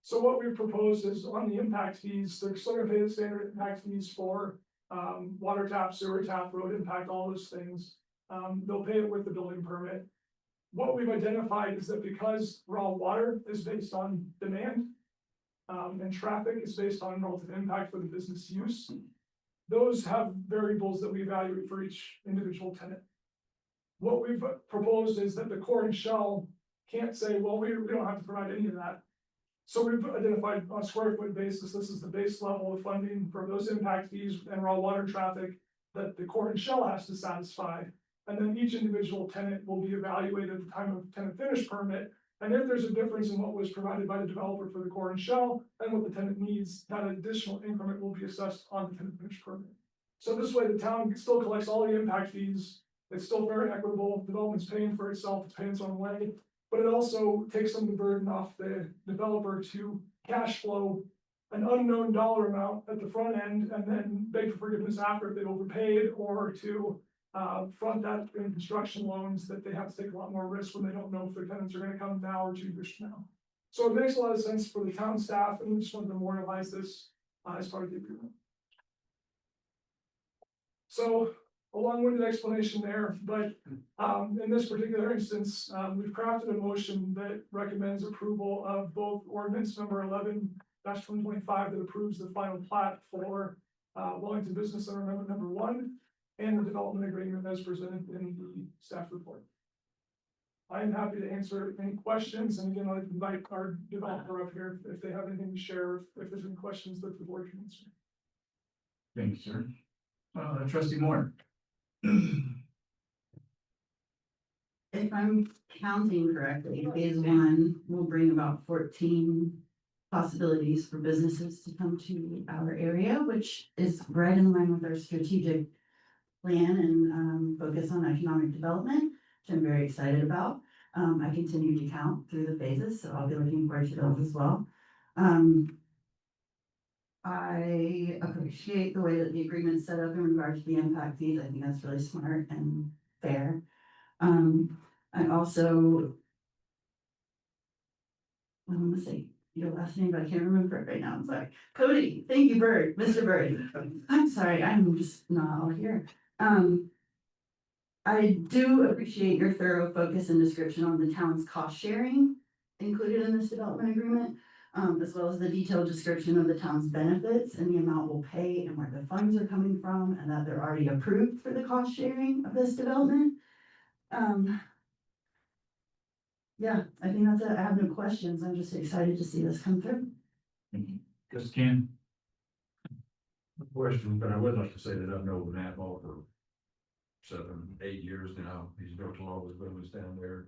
So what we've proposed is on the impact fees, they're still gonna pay the standard impact fees for water tap, sewer tap, road impact, all those things. They'll pay it with the building permit. What we've identified is that because raw water is based on demand, and traffic is based on relative impact for the business use, those have variables that we evaluate for each individual tenant. What we've proposed is that the core and shell can't say, well, we don't have to provide any of that. So we've identified on a square foot basis, this is the base level of funding for those impact fees and raw water traffic that the core and shell has to satisfy. And then each individual tenant will be evaluated at the time of tenant finish permit. And if there's a difference in what was provided by the developer for the core and shell and what the tenant needs, that additional increment will be assessed on the tenant finish permit. So this way the town still collects all the impact fees. It's still very equitable. Development's paying for itself, it's paying its own way. But it also takes some of the burden off the developer to cash flow an unknown dollar amount at the front end and then beg for forgiveness after if they've overpaid, or to front that in construction loans that they have to take a lot more risk when they don't know if their tenants are going to come now or 2 years from now. So it makes a lot of sense for the town staff, and we just want to memorialize this as part of the agreement. So a long-winded explanation there, but in this particular instance, we've crafted a motion that recommends approval of both ordinance number 11-2025 that approves the final plat for Wellington Business Center Amendment number 1 and the development agreement as presented in the staff report. I am happy to answer any questions, and again, I'd invite our developer up here if they have anything to share, if there's any questions that the board can answer. Thank you, sir. Trustee Moore. If I'm counting correctly, phase 1 will bring about 14 possibilities for businesses to come to our area, which is right in line with our strategic plan and focus on economic development, which I'm very excited about. I continue to count through the phases, so I'll be looking forward to those as well. I appreciate the way that the agreement's set up in regards to the impact fees. I think that's really smart and fair. I also, I want to say your last name, but I can't remember it right now. I'm sorry. Cody, thank you, Bird, Mr. Bird. I'm sorry, I'm just not all here. I do appreciate your thorough focus and description on the town's cost sharing included in this development agreement, as well as the detailed description of the town's benefits and the amount we'll pay and where the funds are coming from, and that they're already approved for the cost sharing of this development. Yeah, I think that's it. I have no questions. I'm just excited to see this come through. Just Ken. Question, but I would like to say that I've known Matt Ball for 7, 8 years now. He's built all his buildings down there.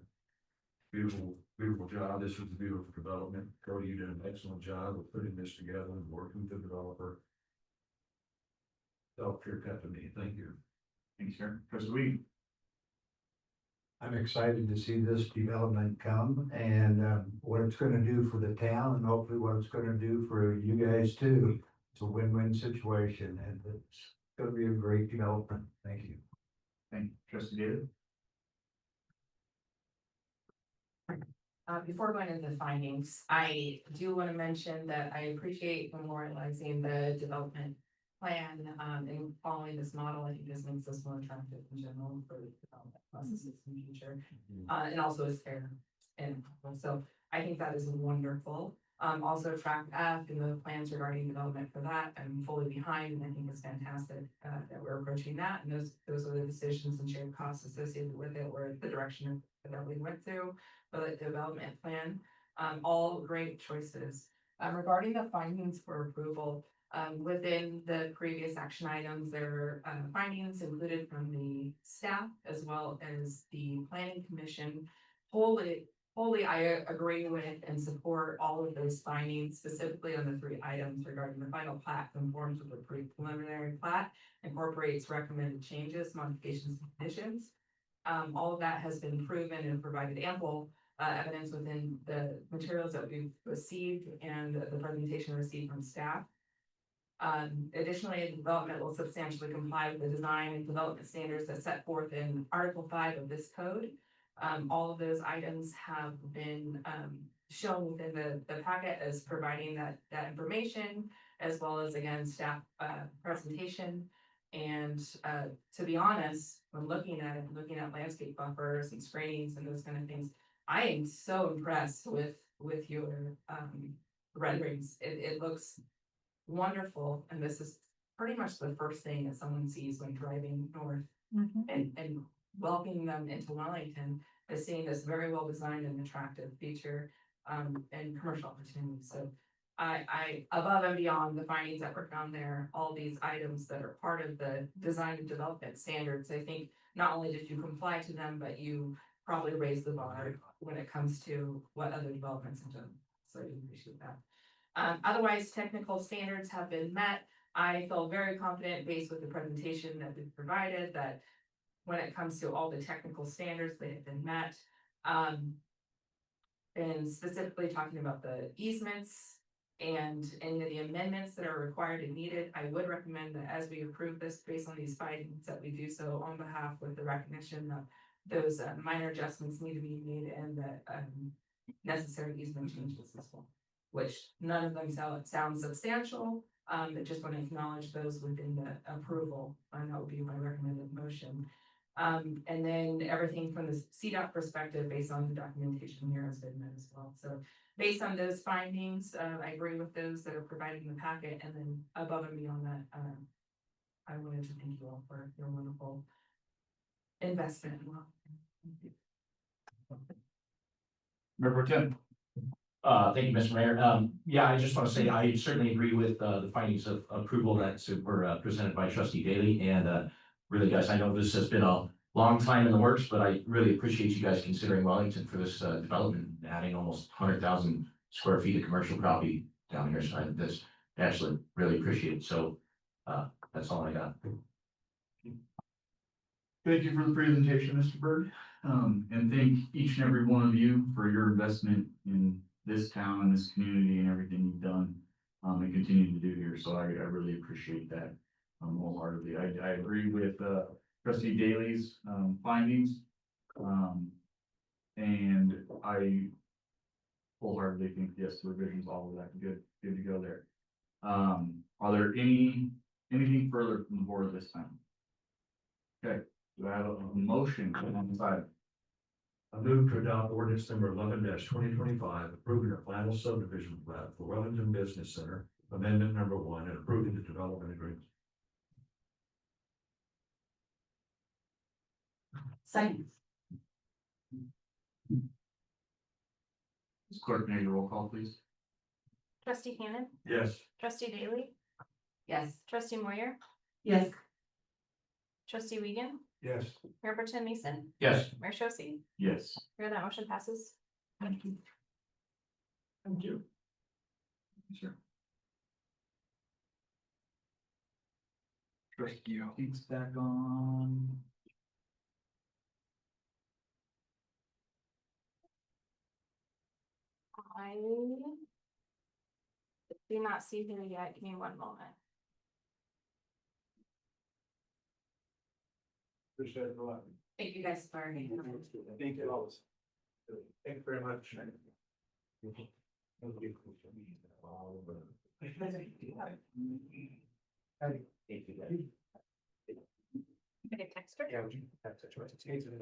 Beautiful, beautiful job. This was a beautiful development. Cody, you did an excellent job of putting this together and working with the developer. Felt clear cut to me. Thank you. Thanks, sir. Trustee Weed. I'm excited to see this development come and what it's gonna do for the town and hopefully what it's gonna do for you guys too. It's a win-win situation and it's gonna be a great development. Thank you. Thank you. Trustee David. Before going into the findings, I do want to mention that I appreciate memorializing the development plan, and following this model. I think this makes us more attractive in general for development processes in the future. And also is fair. And so I think that is wonderful. Also track F and the plans regarding development for that, I'm fully behind, and I think it's fantastic that we're approaching that. And those are the decisions and shared costs associated with it, or the direction that we went through, the development plan. All great choices. Regarding the findings for approval, within the previous action items, there are findings included from the staff as well as the planning commission. Wholly, I agree with and support all of those findings, specifically on the 3 items regarding the final plat conforms with the preliminary plat, incorporates recommended changes, modifications, and conditions. All of that has been proven and provided ample evidence within the materials that we've received and the presentation received from staff. Additionally, development will substantially comply with the design and development standards that set forth in Article 5 of this code. All of those items have been shown within the packet as providing that information, as well as, again, staff presentation. And to be honest, when looking at landscape buffers and screenings and those kind of things, I am so impressed with your renderings. It looks wonderful, and this is pretty much the first thing that someone sees when driving north and welcoming them into Wellington, is seeing this very well designed and attractive feature and commercial opportunities. So I above and beyond the findings that were found there, all these items that are part of the design and development standards, I think not only did you comply to them, but you probably raised the bar when it comes to what other developments have done. So I appreciate that. Otherwise, technical standards have been met. I feel very confident based with the presentation that we've provided that when it comes to all the technical standards, they have been met. And specifically talking about the easements and any of the amendments that are required and needed, I would recommend that as we approve this based on these findings, that we do so on behalf with the recognition that those minor adjustments need to be made and that necessary easement changes as well, which none of them sound substantial. I just want to acknowledge those within the approval, and that would be my recommended motion. And then everything from the CDOT perspective, based on the documentation here, has been met as well. So based on those findings, I agree with those that are provided in the packet, and then above and beyond that, I wanted to thank you all for your wonderful investment. Thank you. Member Tim. Thank you, Mr. Mayor. Yeah, I just want to say I certainly agree with the findings of approval that were presented by Trustee Daly. And really, guys, I know this has been a long time in the works, but I really appreciate you guys considering Wellington for this development, adding almost 100,000 square feet of commercial property down here. So that's actually really appreciate it. So that's all I got. Thank you for the presentation, Mr. Bird. and thank each and every one of you for your investment in this town and this community and everything you've done. And continue to do here, so I really appreciate that, wholeheartedly. I agree with, trustee Daly's, findings. And I wholeheartedly think, yes, the revisions, all of that, good to go there. Are there anything further from the board at this time? Okay, do I have a motion on the side? I move to adopt ordinance number 11-2025, approving a final subdivision plat for Wellington Business Center, amendment number 1, and approving the development agreement. Second. Ms. Clerk, may I get a roll call, please? Trustee Cannon, Yes. trustee Daly, Yes. trustee Moyer, Yes. trustee Wiegand, Yes. Mayor Pro Tem Mason, Yes. Mayor Shosse. Yes. Hear that motion passes. Thank you. Thank you. Sure. Trustee Keats back on. I do not see her yet. Give me one moment. Appreciate it a lot. Thank you guys for. Thank you always. Thank you very much. I can text her. Yeah, would you have to try to change it?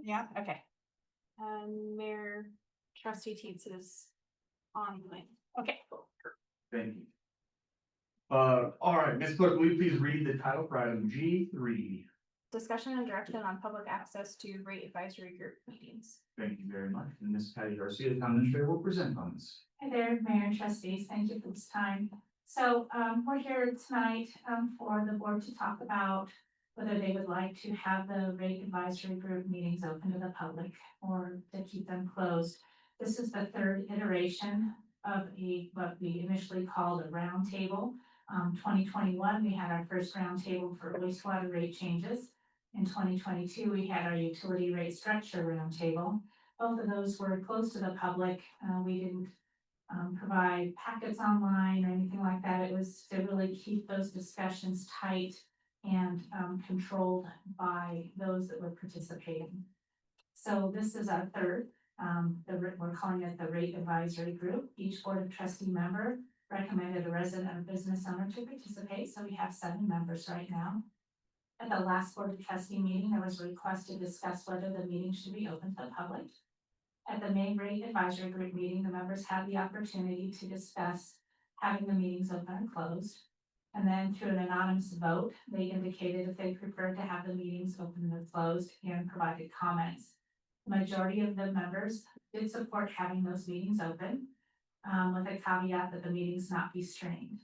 Yeah, okay. Mayor trustee Teets is online. Okay, cool. Thank you. All right, Ms. Clerk, will you please read the title for item G3? Discussion and direction on public access to rate advisory group meetings. Thank you very much. And Ms. Patty Garcia, the town administrator, will present on this. Hi there, Mayor and Trustees. Thank you for this time. So we're here tonight for the board to talk about whether they would like to have the rate advisory group meetings open to the public or to keep them closed. This is the third iteration of what we initially called a roundtable. 2021, we had our first roundtable for wastewater rate changes. In 2022, we had our utility rate structure roundtable. Both of those were closed to the public. We didn't provide packets online or anything like that. It was to really keep those discussions tight and controlled by those that were participating. So this is our third. We're calling it the Rate Advisory Group. Each Board of Trustee member recommended a resident or business owner to participate. So we have 7 members right now. At the last Board of Trustee meeting, there was a request to discuss whether the meeting should be open to the public. At the main Rate Advisory Group meeting, the members had the opportunity to discuss having the meetings open and closed. And then through an anonymous vote, they indicated if they preferred to have the meetings open and closed and provided comments. The majority of the members did support having those meetings open, with a caveat that the meetings not be streamed.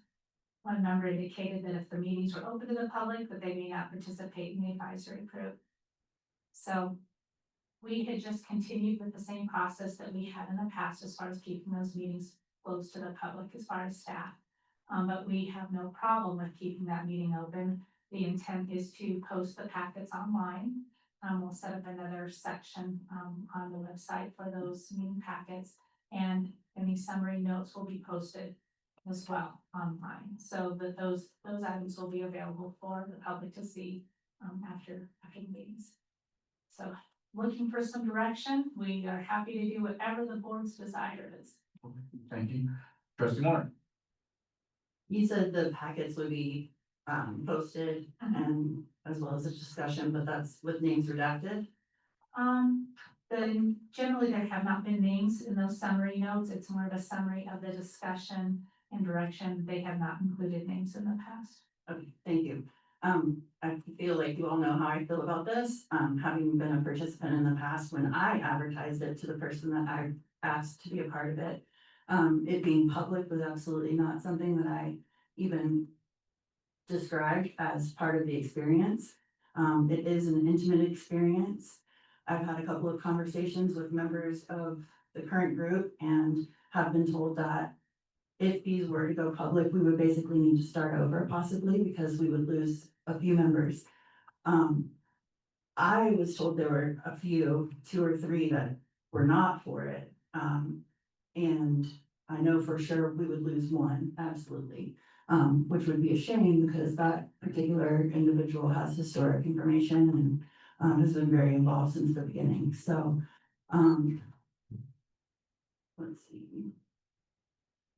One member indicated that if the meetings were open to the public, that they may not participate in the advisory group. So we had just continued with the same process that we had in the past as far as keeping those meetings closed to the public as far as staff. But we have no problem with keeping that meeting open. The intent is to post the packets online. We'll set up another section on the website for those meeting packets, and any summary notes will be posted as well online. So that those items will be available for the public to see after the meetings. So looking for some direction, we are happy to do whatever the board's desire is. Thank you. Trustee Moore. You said the packets would be posted and as well as a discussion, but that's with names redacted. Then generally there have not been names in those summary notes. It's more of a summary of the discussion and direction. They have not included names in the past. Okay, thank you. I feel like you all know how I feel about this. Having been a participant in the past, when I advertised it to the person that I asked to be a part of it, it being public was absolutely not something that I even described as part of the experience. It is an intimate experience. I've had a couple of conversations with members of the current group and have been told that if these were to go public, we would basically need to start over possibly because we would lose a few members. I was told there were a few, 2 or 3 that were not for it. And I know for sure we would lose one, absolutely. Which would be a shame because that particular individual has historic information and has been very involved since the beginning. So, let's see.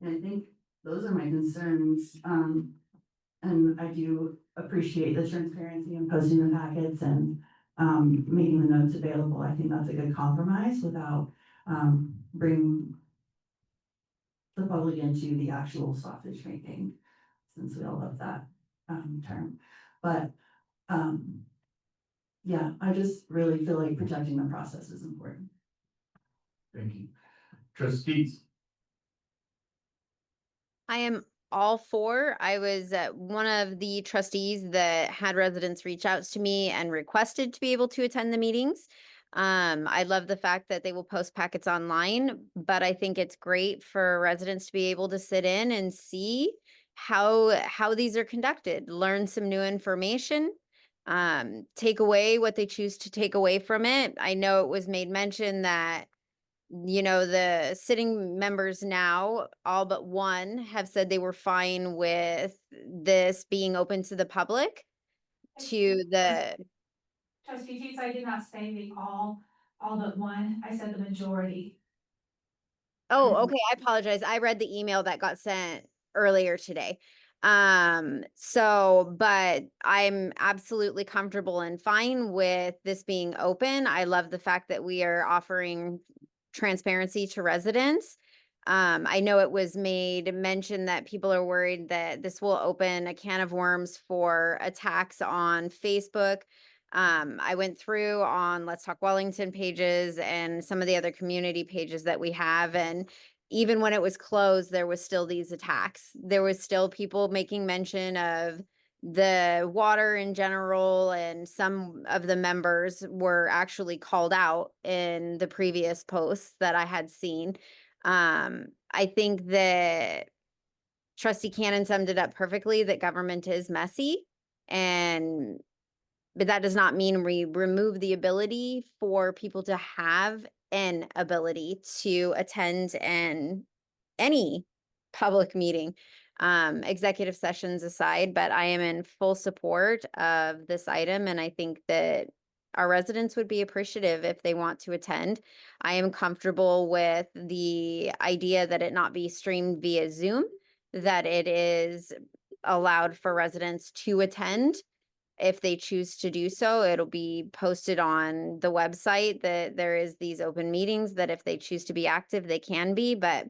And I think those are my concerns. And I do appreciate the transparency in posting the packets and making the notes available. I think that's a good compromise without bringing the public into the actual sausage making, since we all love that term. But yeah, I just really feel like protecting the process is important. Thank you. Trustees, I am all for. I was one of the trustees that had residents reach out to me and requested to be able to attend the meetings. I love the fact that they will post packets online, but I think it's great for residents to be able to sit in and see how these are conducted, learn some new information, take away what they choose to take away from it. I know it was made mention that the sitting members now, all but one, have said they were fine with this being open to the public, to the, Trustee Teets, I did not say the all but one, I said the majority. oh, okay, I apologize. I read the email that got sent earlier today. But I'm absolutely comfortable and fine with this being open. I love the fact that we are offering transparency to residents. I know it was made mention that people are worried that this will open a can of worms for attacks on Facebook. I went through on Let's Talk Wellington pages and some of the other community pages that we have, and even when it was closed, there was still these attacks. There was still people making mention of the water in general, and some of the members were actually called out in the previous posts that I had seen. I think that Trustee Cannon summed it up perfectly, that government is messy, but that does not mean we remove the ability for people to have an ability to attend any public meeting, executive sessions aside. But I am in full support of this item, and I think that our residents would be appreciative if they want to attend. I am comfortable with the idea that it not be streamed via Zoom, that it is allowed for residents to attend. If they choose to do so, it'll be posted on the website that there is these open meetings, that if they choose to be active, they can be, but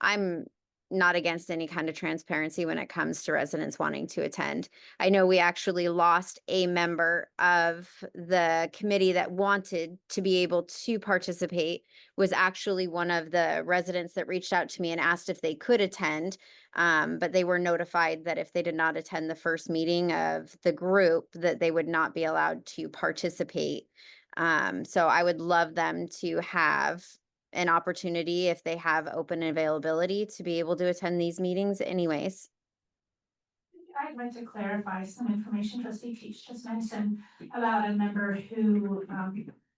I'm not against any kind of transparency when it comes to residents wanting to attend. I know we actually lost a member of the committee that wanted to be able to participate, was actually one of the residents that reached out to me and asked if they could attend. But they were notified that if they did not attend the first meeting of the group, that they would not be allowed to participate. So I would love them to have an opportunity, if they have open availability, to be able to attend these meetings anyways. I'd like to clarify some information Trustee Teach just mentioned about a member who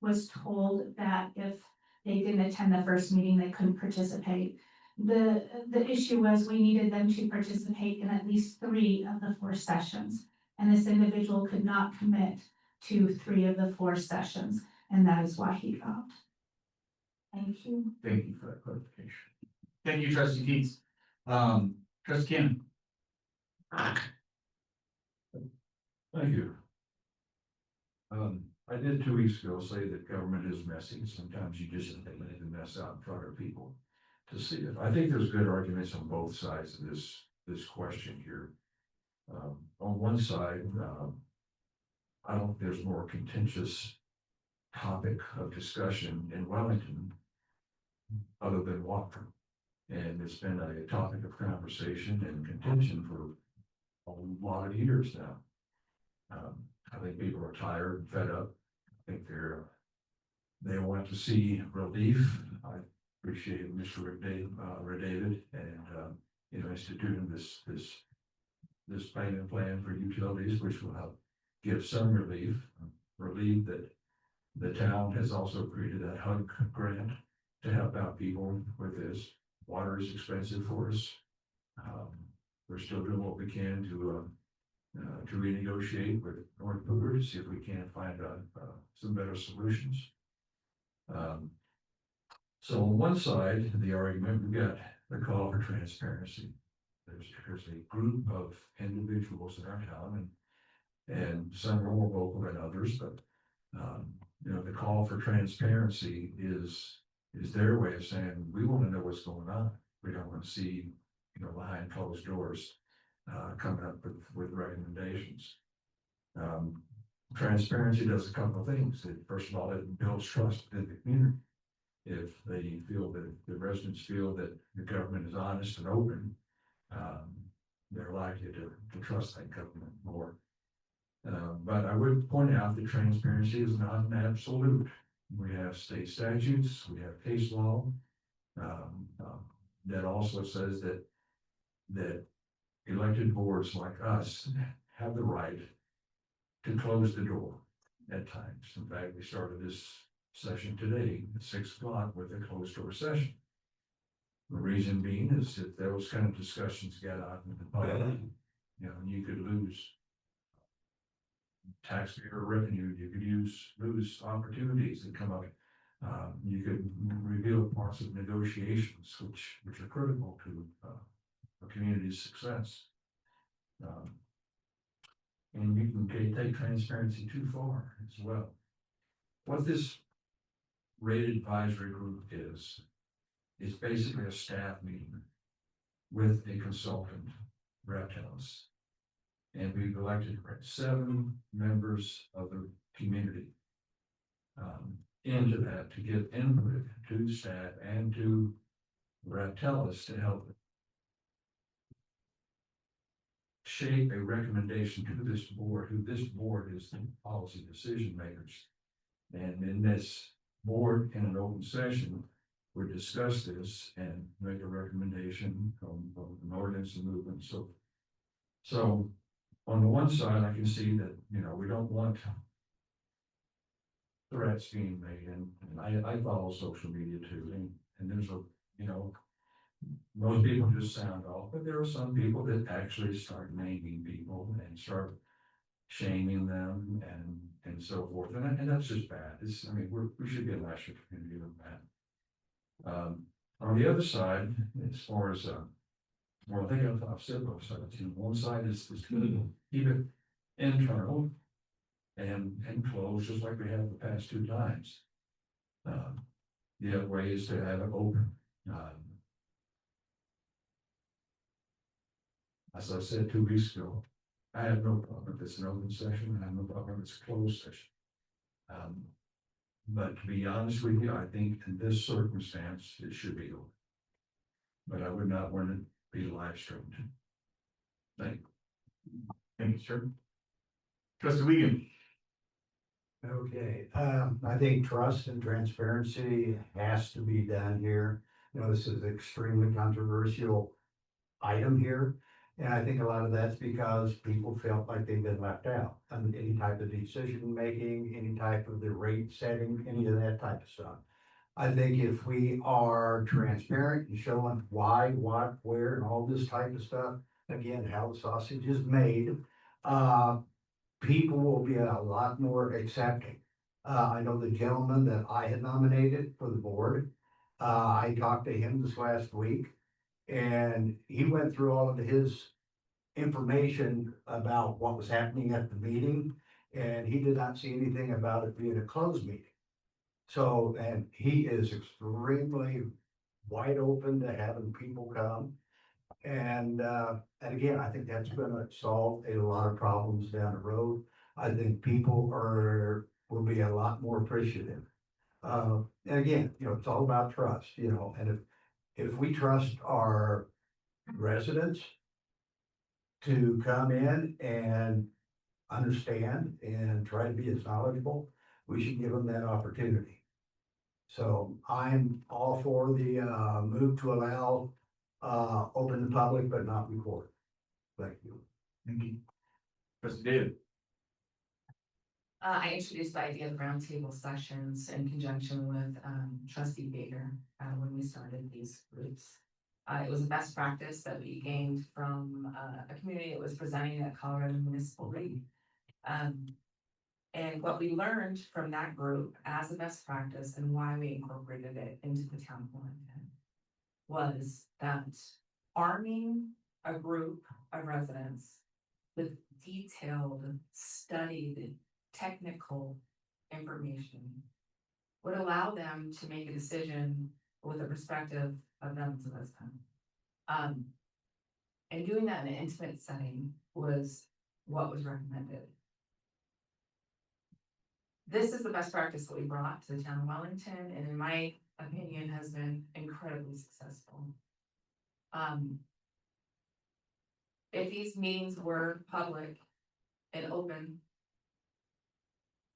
was told that if they didn't attend the first meeting, they couldn't participate. The issue was we needed them to participate in at least 3 of the 4 sessions, and this individual could not commit to 3 of the 4 sessions, and that is why he dropped. Thank you. thank you for that clarification. Thank you, Trustee Teets. Trustee Cannon. Thank you. I did 2 weeks ago say that government is messy. Sometimes you just have to let the mess out in front of people to see it. I think there's good arguments on both sides of this question here. On one side, I don't think there's more contentious topic of discussion in Wellington other than water. And it's been a topic of conversation and contention for a lot of years now. I think people are tired and fed up. I think they want to see relief. appreciate Mr. Redavid and, instituting this payment plan for utilities, which will help give some relief. Relief that the town has also created a HUD grant to help out people with this. Water is expensive for us. We're still doing what we can to renegotiate with North Hoover to see if we can't find some better solutions. So on one side of the argument, we've got the call for transparency. There's a group of individuals in our town, and some are more vocal than others, but the call for transparency is their way of saying, we want to know what's going on. We don't want to see, behind closed doors, coming up with recommendations. Transparency does a couple of things. First of all, it builds trust in the community. If they feel that the residents feel that the government is honest and open, they're likely to trust that government more. But I would point out that transparency is not an absolute. We have state statutes, we have case law, that also says that elected boards like us have the right to close the door at times. In fact, we started this session today at 6 o'clock with a closed door session. The reason being is that those kind of discussions get out in the public, you could lose taxpayer revenue, you could lose opportunities that come up. You could reveal parts of negotiations which are critical to a community's success. And you can take transparency too far as well. What this rate advisory group is basically a staff meeting with a consultant, Reptiles. And we've elected 7 members of the community into that to give input to staff and to Reptiles to help shape a recommendation to this board, who this board is the policy decision makers. And in this board, in an open session, we discuss this and make a recommendation on an ordinance and movement. So on the one side, I can see that, we don't want threats being made, and I follow social media too, and there's most people just sound off, but there are some people that actually start naming people and start shaming them and so forth, and that's just bad. We should be a nicer community than that. On the other side, as far as well, I think I've said both sides. One side is to keep it internal and closed, just like we have the past 2 times. The other way is to have it open. As I said 2 weeks ago, I have no problem if it's an open session. I have no problem if it's a closed session. But to be honest with you, I think in this circumstance, it should be open. But I would not want it to be live streamed. Thank you. Thank you, sir. Trustee Wiegand. Okay, I think trust and transparency has to be done here. This is an extremely controversial item here. And I think a lot of that's because people felt like they've been left out on any type of decision making, any type of the rate setting, any of that type of stuff. I think if we are transparent and showing why, what, where, and all this type of stuff, again, how the sausage is made, people will be a lot more accepting. I know the gentleman that I had nominated for the board. I talked to him this last week, and he went through all of his information about what was happening at the meeting, and he did not see anything about it being a closed meeting. So, and he is extremely wide open to having people come. And again, I think that's gonna solve a lot of problems down the road. I think people will be a lot more appreciative. And again, it's all about trust, and if we trust our residents to come in and understand and try to be as knowledgeable, we should give them that opportunity. So I'm all for the, move to allow, open the public but not record. Thank you. Thank you. Trustee David. I introduced the idea of roundtable sessions in conjunction with trustee Baker when we started these groups. It was a best practice that we gained from a community that was presenting at Colorado Municipal League. And what we learned from that group as a best practice and why we incorporated it into the town of Wellington was that arming a group of residents with detailed, studied, technical information would allow them to make a decision with a perspective of them as a resident. And doing that in an intimate setting was what was recommended. This is the best practice that we brought to the town of Wellington, and in my opinion, has been incredibly successful. If these meetings were public and open,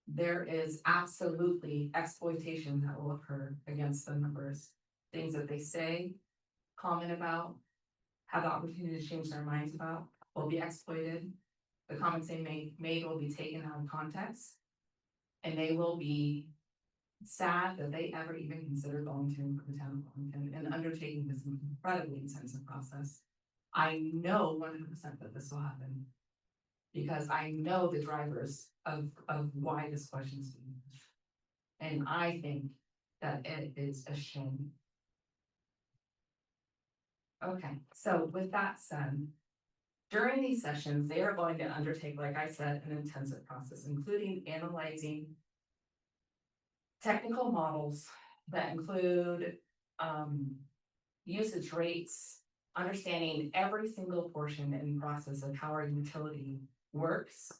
there is absolutely exploitation that will occur against the members. Things that they say, comment about, have the opportunity to change their minds about, will be exploited. The comments they made will be taken out of context. And they will be sad that they ever even considered volunteering for the town of Wellington and undertaking this incredibly intensive process. I know 100% that this will happen because I know the drivers of why this question is being asked. And I think that it is a shame. Okay, so with that said, during these sessions, they are going to undertake, like I said, an intensive process, including analyzing technical models that include usage rates, understanding every single portion and process of how our utility works,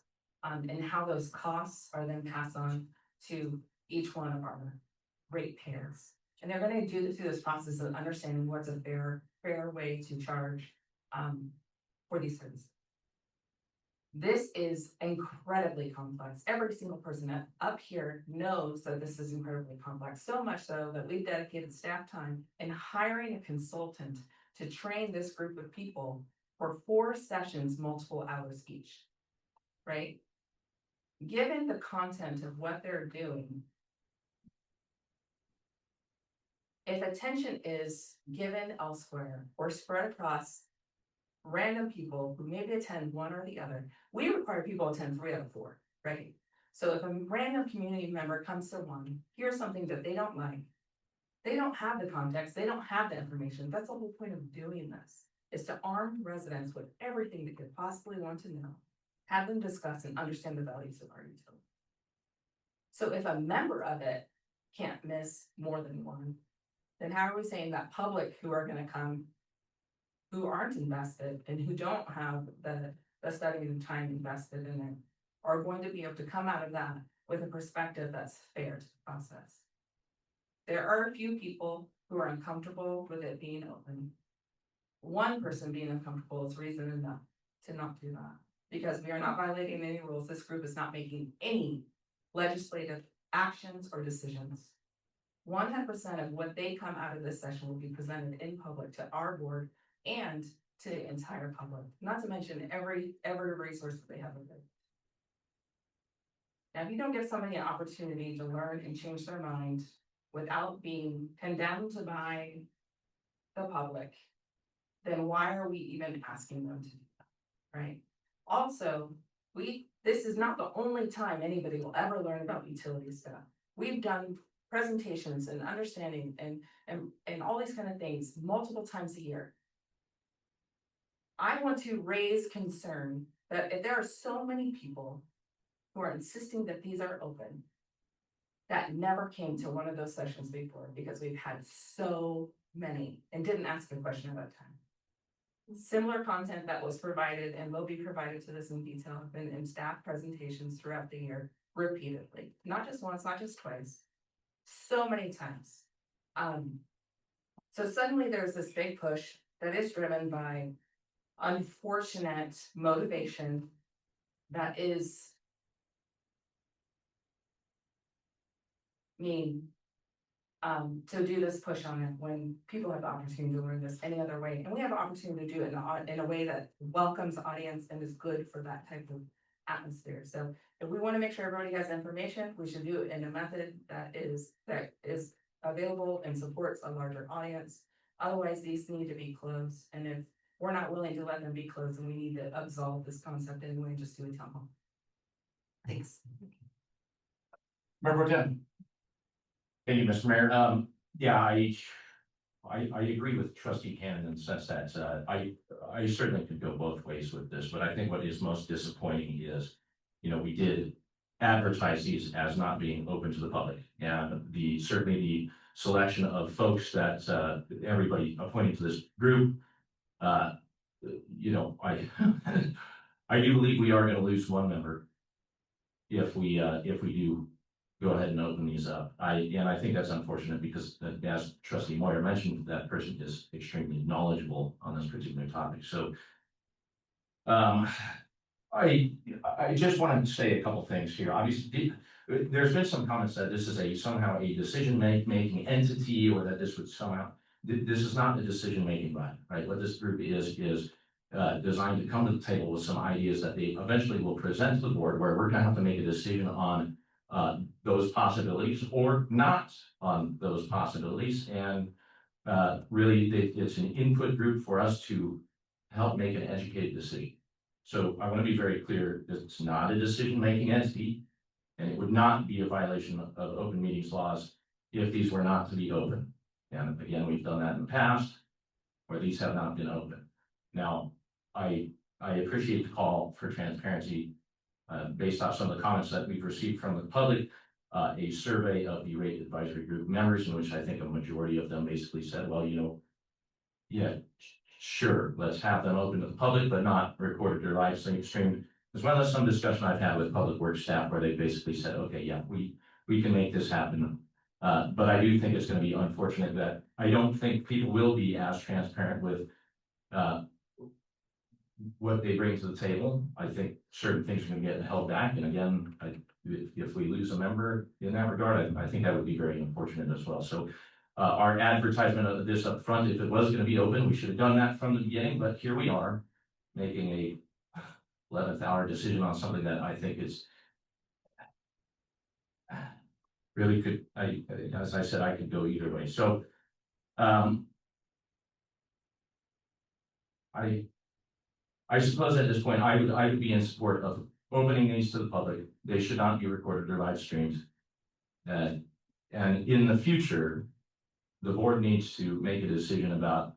and how those costs are then passed on to each one of our ratepayers. And they're going to do this through this process of understanding what's a fair way to charge for these services. This is incredibly complex. Every single person up here knows that this is incredibly complex, so much so that we've dedicated staff time in hiring a consultant to train this group of people for 4 sessions, multiple hours each, right? Given the content of what they're doing, if attention is given elsewhere or spread across random people who maybe attend one or the other, we require people to attend 3 out of 4, right? So if a random community member comes to one, here's something that they don't like, they don't have the context, they don't have the information. That's the whole point of doing this, is to arm residents with everything they could possibly want to know, have them discuss and understand the values of our utility. So if a member of it can't miss more than one, then how are we saying that public who are going to come, who aren't invested and who don't have the study and time invested in it, are going to be able to come out of that with a perspective that's fair to the process? There are a few people who are uncomfortable with it being open. One person being uncomfortable is reason enough to not do that, because we are not violating any rules. This group is not making any legislative actions or decisions. 100% of what they come out of this session will be presented in public to our board and to the entire public, not to mention every resource that they have with it. Now, if you don't give somebody an opportunity to learn and change their mind without being condemned by the public, then why are we even asking them to do that, right? Also, this is not the only time anybody will ever learn about utility stuff. We've done presentations and understanding and all these kind of things multiple times a year. I want to raise concern that if there are so many people who are insisting that these are open, that never came to one of those sessions before, because we've had so many and didn't ask a question at that time. Similar content that was provided and will be provided to this in detail have been in staff presentations throughout the year repeatedly, not just once, not just twice, so many times. So suddenly there's this big push that is driven by unfortunate motivation that is mean. to do this push on it when people have the opportunity to learn this any other way. And we have an opportunity to do it in a way that welcomes the audience and is good for that type of atmosphere. So if we want to make sure everybody has information, we should do it in a method that is available and supports a larger audience. Otherwise, these need to be closed. And if we're not willing to let them be closed, then we need to absolve this concept anyway and just do a town hall. Thanks. Member Pro Tem. Thank you, Mr. Mayor. Yeah, I agree with trustee Cannon in the sense that, I certainly could go both ways with this, but I think what is most disappointing is, we did advertise these as not being open to the public, and certainly the selection of folks that, everybody appointed to this group, I, I do believe we are gonna lose one member if we do go ahead and open these up. I think that's unfortunate because as trustee Moyer mentioned, that person is extremely knowledgeable on this particular topic. So I just wanted to say a couple things here. Obviously, there's been some comments that this is somehow a decision making entity, or that this would somehow, this is not a decision making body, right? What this group is designed to come to the table with some ideas that they eventually will present to the board, where we're gonna have to make a decision on those possibilities or not on those possibilities. And really, it's an input group for us to help make an educated decision. So I want to be very clear, it's not a decision-making entity, and it would not be a violation of open meetings laws if these were not to be open. And again, we've done that in the past where these have not been open. Now, I appreciate the call for transparency. Based off some of the comments that we've received from the public, a survey of the rate advisory group members, in which I think a majority of them basically said, well, yeah, sure, let's have them open to the public, but not recorded or live streamed, as well as some discussion I've had with public works staff where they basically said, okay, yeah, we can make this happen. But I do think it's going to be unfortunate that I don't think people will be as transparent with what they bring to the table. I think certain things are going to get held back. And again, if we lose a member in that regard, I think that would be very unfortunate as well. So our advertisement of this up front, if it was going to be open, we should have done that from the beginning, but here we are making a 11th hour decision on something that I think is really could, as I said, I could go either way. So I suppose at this point, I would be in support of opening these to the public. They should not be recorded or live streamed. And in the future, the board needs to make a decision about,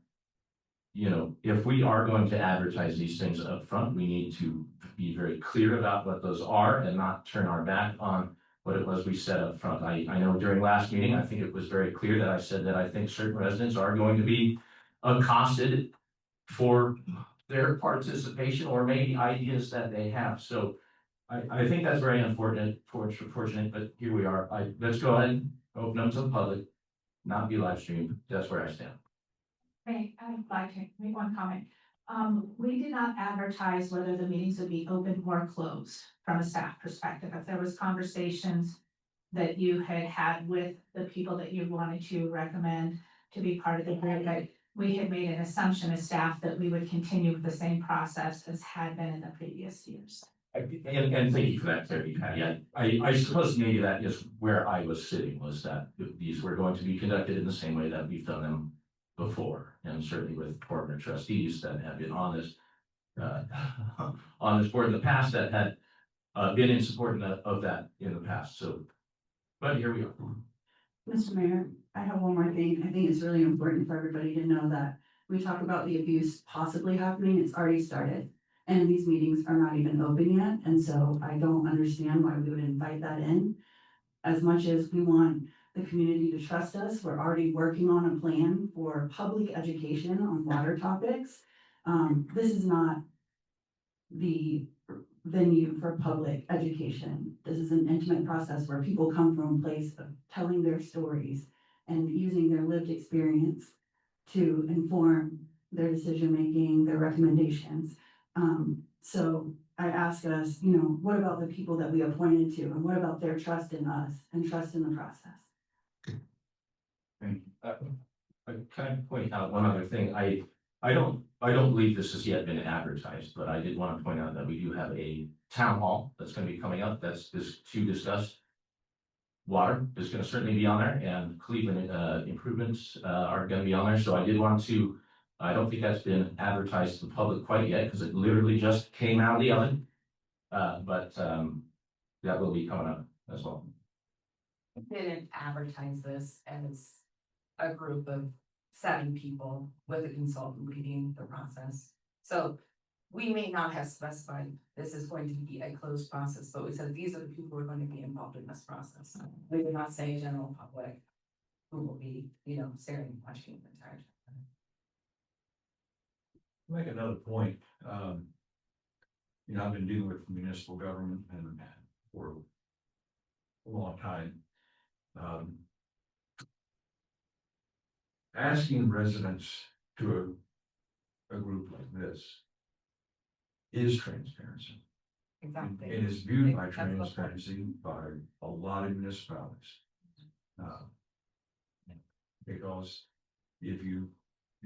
if we are going to advertise these things up front, we need to be very clear about what those are and not turn our back on what it was we said up front. I know during last meeting, I think it was very clear that I said that I think certain residents are going to be accosted for their participation or maybe ideas that they have. So I think that's very unfortunate, but here we are. Let's go ahead and open them to the public, not be live streamed. That's where I stand. Right, I'd like to make one comment. We did not advertise whether the meetings would be open or closed from a staff perspective. If there was conversations that you had with the people that you wanted to recommend to be part of the group, that we had made an assumption as staff that we would continue with the same process as had been in the previous years. And thank you for that clarity, Patty. I suppose maybe that is where I was sitting, was that these were going to be conducted in the same way that we've done them before, and certainly with former trustees that have been on this board in the past that had been in support of that in the past. So, but here we are. Mr. Mayor, I have one more thing. I think it's really important for everybody to know that we talk about the abuse possibly happening. It's already started. And these meetings are not even open yet. And so I don't understand why we would invite that in. As much as we want the community to trust us, we're already working on a plan for public education on water topics. This is not the venue for public education. This is an intimate process where people come from a place of telling their stories and using their lived experience to inform their decision-making, their recommendations. So I ask us, what about the people that we appointed to, and what about their trust in us and trust in the process? I kind of point out one other thing. I don't believe this has yet been advertised, but I did want to point out that we do have a town hall that's going to be coming up. That's to discuss. Water is going to certainly be on there, and Cleveland improvements are going to be on there. So I did want to. I don't think that's been advertised to the public quite yet because it literally just came out of the oven. But that will be coming up as well. Didn't advertise this as a group of 7 people with a consultant leading the process. So we may not have specified this is going to be a closed process, but we said these are the people who are going to be involved in this process. We did not say general public who will be, staring and watching the entire time. Make another point, I've been dealing with municipal government and for a long time. Asking residents to a group like this is transparency. Exactly. It is viewed by That's the point. transparency by a lot of municipalities. Because if you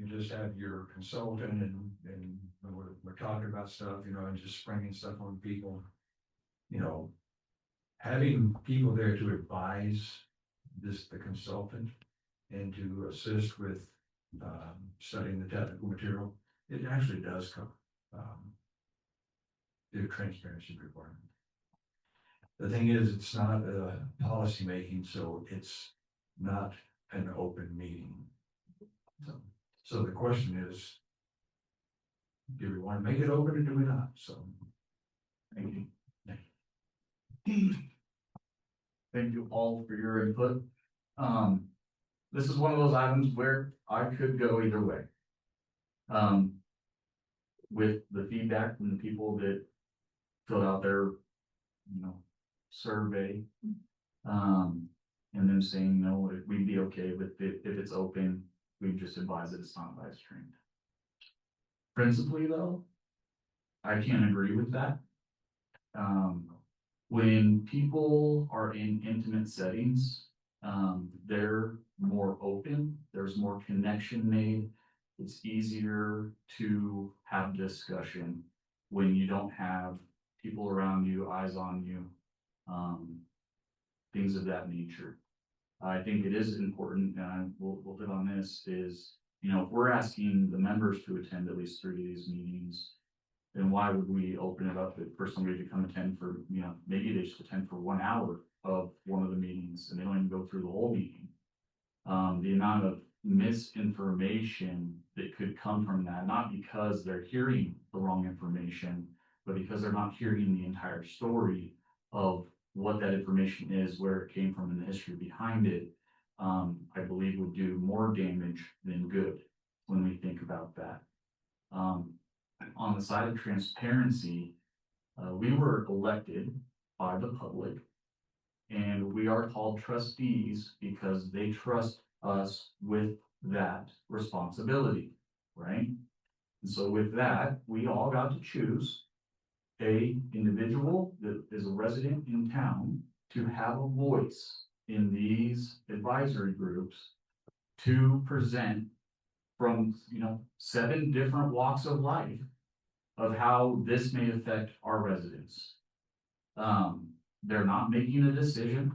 just have your consultant and we're talking about stuff, and just springing stuff on people, having people there to advise the consultant and to assist with studying the technical material, it actually does come. The transparency requirement. The thing is, it's not policy making, so it's not an open meeting. So the question is, do we want to make it open or do we not? So, thank you. Thank you all for your input. This is one of those items where I could go either way. With the feedback from the people that filled out their, survey. And them saying, no, we'd be okay with it if it's open, we just advise that it's not live streamed. Principally though, I can't agree with that. When people are in intimate settings, they're more open, there's more connection made. It's easier to have discussion when you don't have people around you, eyes on you, things of that nature. I think it is important, and we'll hit on this, is, if we're asking the members to attend at least 3 of these meetings, then why would we open it up for somebody to come attend for, maybe they just attend for 1 hour of one of the meetings and they don't even go through the whole meeting. The amount of misinformation that could come from that, not because they're hearing the wrong information, but because they're not hearing the entire story of what that information is, where it came from, and the history behind it, I believe would do more damage than good when we think about that. On the side of transparency, we were elected by the public, and we are called trustees because they trust us with that responsibility, right? And so with that, we all got to choose a individual that is a resident in town to have a voice in these advisory groups to present from, 7 different walks of life of how this may affect our residents. They're not making a decision.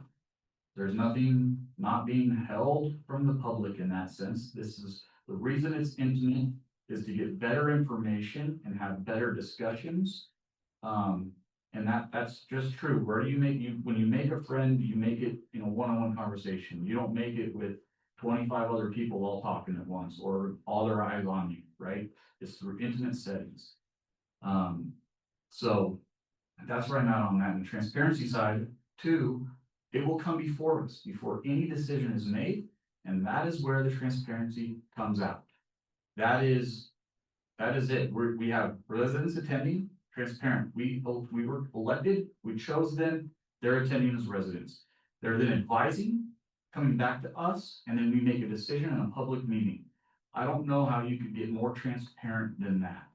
There's nothing not being held from the public in that sense. This is the reason it's intimate, is to get better information and have better discussions. And that's just true. Where do you when you make a friend, you make it in a one-on-one conversation. You don't make it with 25 other people all talking at once or all their eyes on you, right? It's through intimate settings. So that's where I'm at on that. And the transparency side too, it will come before us, before any decision is made. And that is where the transparency comes out. That is it. We have residents attending, transparent. We were elected, we chose them, they're attending as residents. They're then advising, coming back to us, and then we make a decision in a public meeting. I don't know how you could get more transparent than that.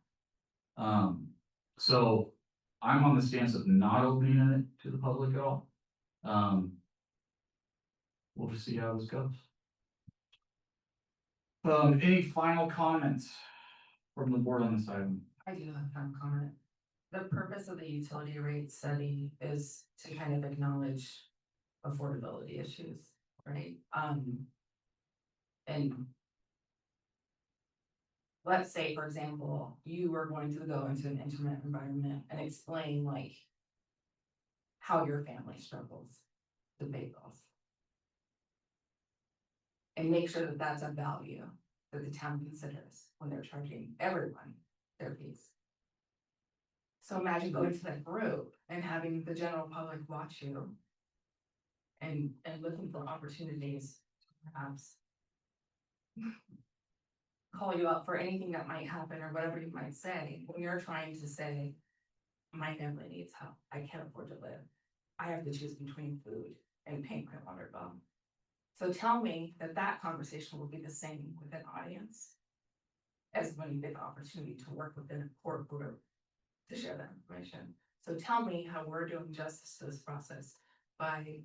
So I'm on the stance of not opening it to the public at all. We'll just see how this goes. Any final comments from the board on this item? I do have one comment. The purpose of the utility rate study is to kind of acknowledge affordability issues, right? And let's say, for example, you were going to go into an intimate environment and explain like how your family struggles to pay bills. And make sure that that's a value that the town considers when they're charging everyone their fees. So imagine going to that group and having the general public watch you and looking for opportunities to perhaps call you out for anything that might happen or whatever you might say when you're trying to say, my family needs help. I can't afford to live. I have to choose between food and paying my water bill. So tell me that that conversation will be the same with an audience as when you get the opportunity to work within a core group to share that information. So tell me how we're doing justice to this process by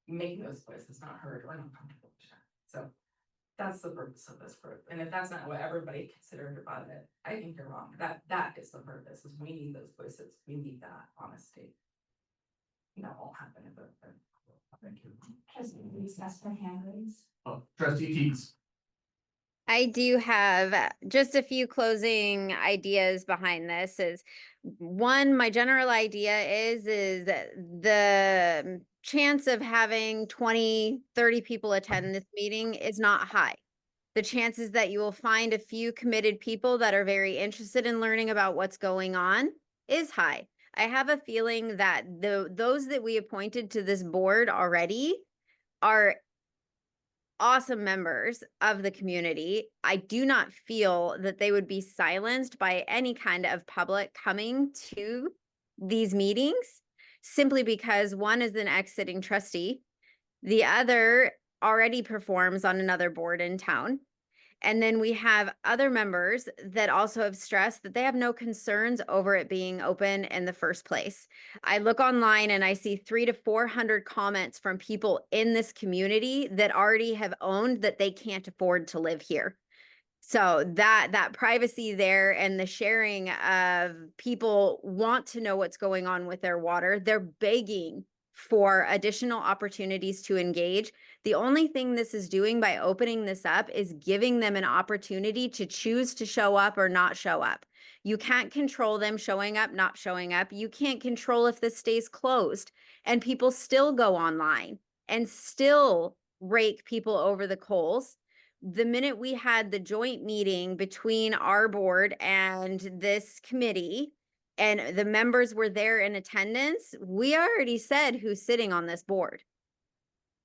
making those voices not heard or not comfortable to share. So that's the purpose of this group. And if that's not what everybody considered about it, I think you're wrong. That is the purpose, is we need those voices. We need that honesty. And that won't happen if it. Thank you. Trustees, ask for hand raise. Trustee Teets. I do have just a few closing ideas behind this. Is one, my general idea is the chance of having 20, 30 people attend this meeting is not high. The chances that you will find a few committed people that are very interested in learning about what's going on is high. I have a feeling that those that we appointed to this board already are awesome members of the community. I do not feel that they would be silenced by any kind of public coming to these meetings, simply because one is an ex-sitting trustee, the other already performs on another board in town. And then we have other members that also have stressed that they have no concerns over it being open in the first place. I look online and I see 300 to 400 comments from people in this community that already have owned that they can't afford to live here. So that privacy there and the sharing of people want to know what's going on with their water. They're begging for additional opportunities to engage. The only thing this is doing by opening this up is giving them an opportunity to choose to show up or not show up. You can't control them showing up, not showing up. You can't control if this stays closed and people still go online and still rake people over the coals. The minute we had the joint meeting between our board and this committee, and the members were there in attendance, we already said who's sitting on this board.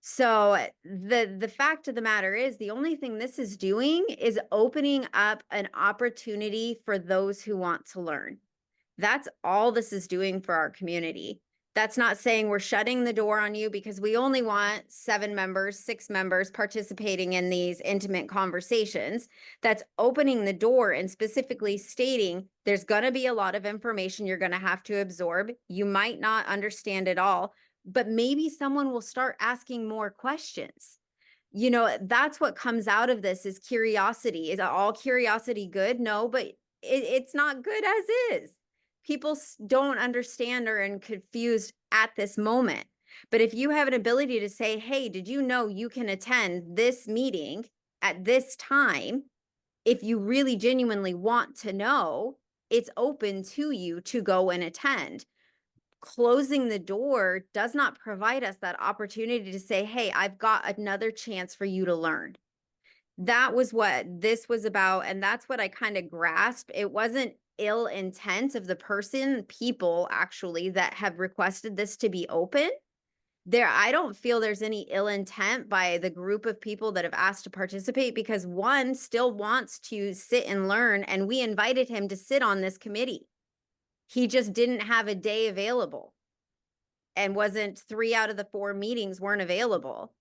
So the fact of the matter is, the only thing this is doing is opening up an opportunity for those who want to learn. That's all this is doing for our community. That's not saying we're shutting the door on you, because we only want 7 members, 6 members participating in these intimate conversations. That's opening the door and specifically stating there's going to be a lot of information you're going to have to absorb. You might not understand it all, but maybe someone will start asking more questions. You know, that's what comes out of this is curiosity. Is all curiosity good? No, but it's not good as is. People don't understand or are confused at this moment. But if you have an ability to say, hey, did you know you can attend this meeting at this time? If you really genuinely want to know, it's open to you to go and attend. Closing the door does not provide us that opportunity to say, hey, I've got another chance for you to learn. That was what this was about. And that's what I kind of grasped. It wasn't ill intent of the people actually that have requested this to be open. I don't feel there's any ill intent by the group of people that have asked to participate, because one still wants to sit and learn, and we invited him to sit on this committee. He just didn't have a day available, and wasn't 3 out of the 4 meetings weren't available.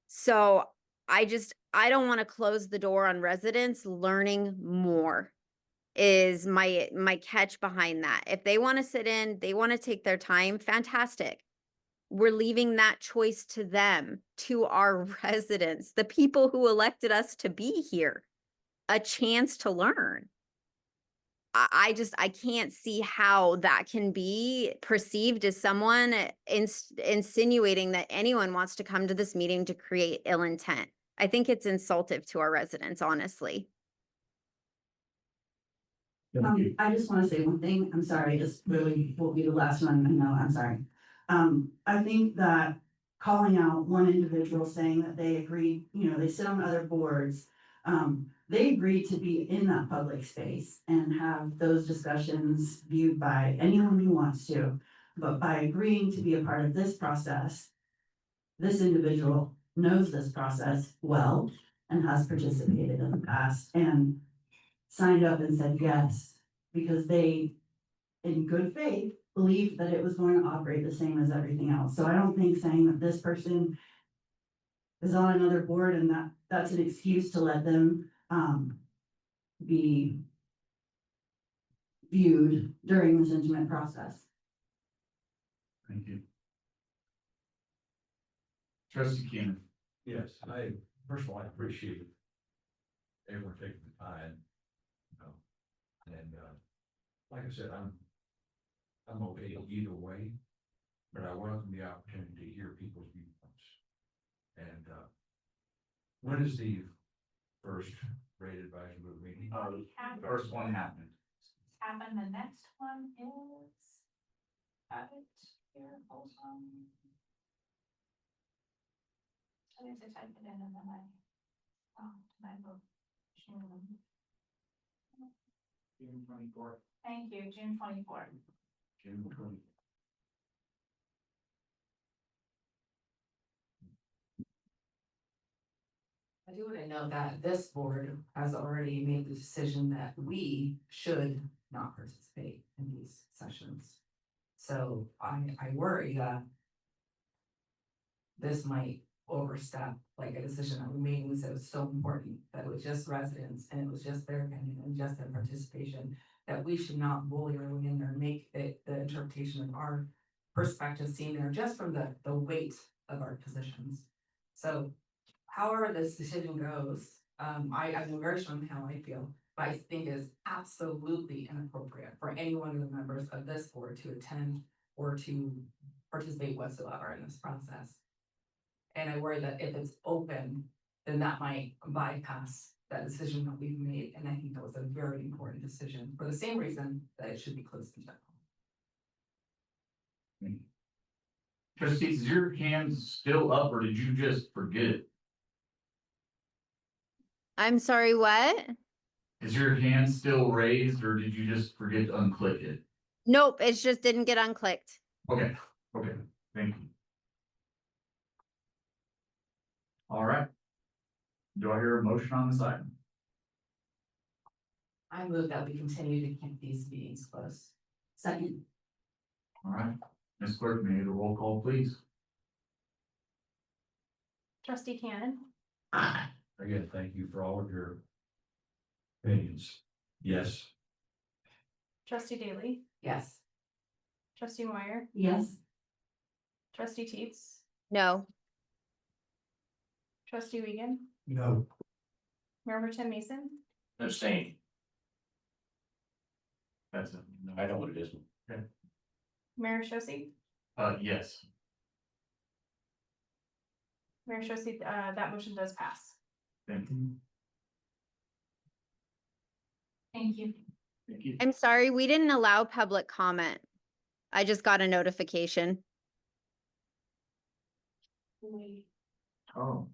So I don't want to close the door on residents learning more is my catch behind that. If they want to sit in, they want to take their time, fantastic. We're leaving that choice to them, to our residents, the people who elected us to be here, a chance to learn. I can't see how that can be perceived as someone insinuating that anyone wants to come to this meeting to create ill intent. I think it's insultive to our residents, honestly. I just want to say one thing. I'm sorry, this really will be the last one. I know, I'm sorry. I think that calling out one individual saying that they agreed, they sit on other boards. They agreed to be in that public space and have those discussions viewed by anyone who wants to. But by agreeing to be a part of this process, this individual knows this process well and has participated in the past and signed up and said yes, because they, in good faith, believed that it was going to operate the same as everything else. So I don't think saying that this person is on another board and that's an excuse to let them be viewed during this intimate process. Thank you. Trustee Keenan. Yes, first of all, I appreciate everyone taking the time, and, like I said, I'm okay either way, but I welcome the opportunity to hear people's viewpoints. And, when is the first rate advisory group meeting? First one happened. The next one is, have it here, hold on. I need to type it in and then my book. June 24th. Thank you, June 24th. June 20th. I do want to know that this board has already made the decision that we should not participate in these sessions. So I worry that this might overstep like a decision that we made, and said it was so important that it was just residents and it was just their opinion and just their participation, that we should not bully our way in there and make it the interpretation of our perspective seen there just from the weight of our positions. So however this decision goes, I know very strongly how I feel, but I think it is absolutely inappropriate for any one of the members of this board to attend or to participate whatsoever in this process. And I worry that if it's open, then that might bypass that decision that we've made. And I think that was a very important decision for the same reason that it should be closed in general. Trustees, is your hand still up or did you just forget it? I'm sorry, what? Is your hand still raised or did you just forget to unclick it? Nope, it just didn't get unclicked. Okay, thank you. All right. Do I hear a motion on this item? I move that we continue to keep these meetings closed. Second. All right, Ms. Clerk, may I get a roll call, please? Trustee Cannon. Again, thank you for all of your opinions. Yes. Trustee Daly. Yes. Trustee Moyer. Yes. Trustee Teets. No. Trustee Wiegand. No. Member Tim Mason. Abstain. That's it. No, I know what it is. Okay. Mayor Shosse. Yes. Mayor Shosse, that motion does pass. Thank you. Thank you. Thank you. I'm sorry, we didn't allow public comment. I just got a notification. Oh.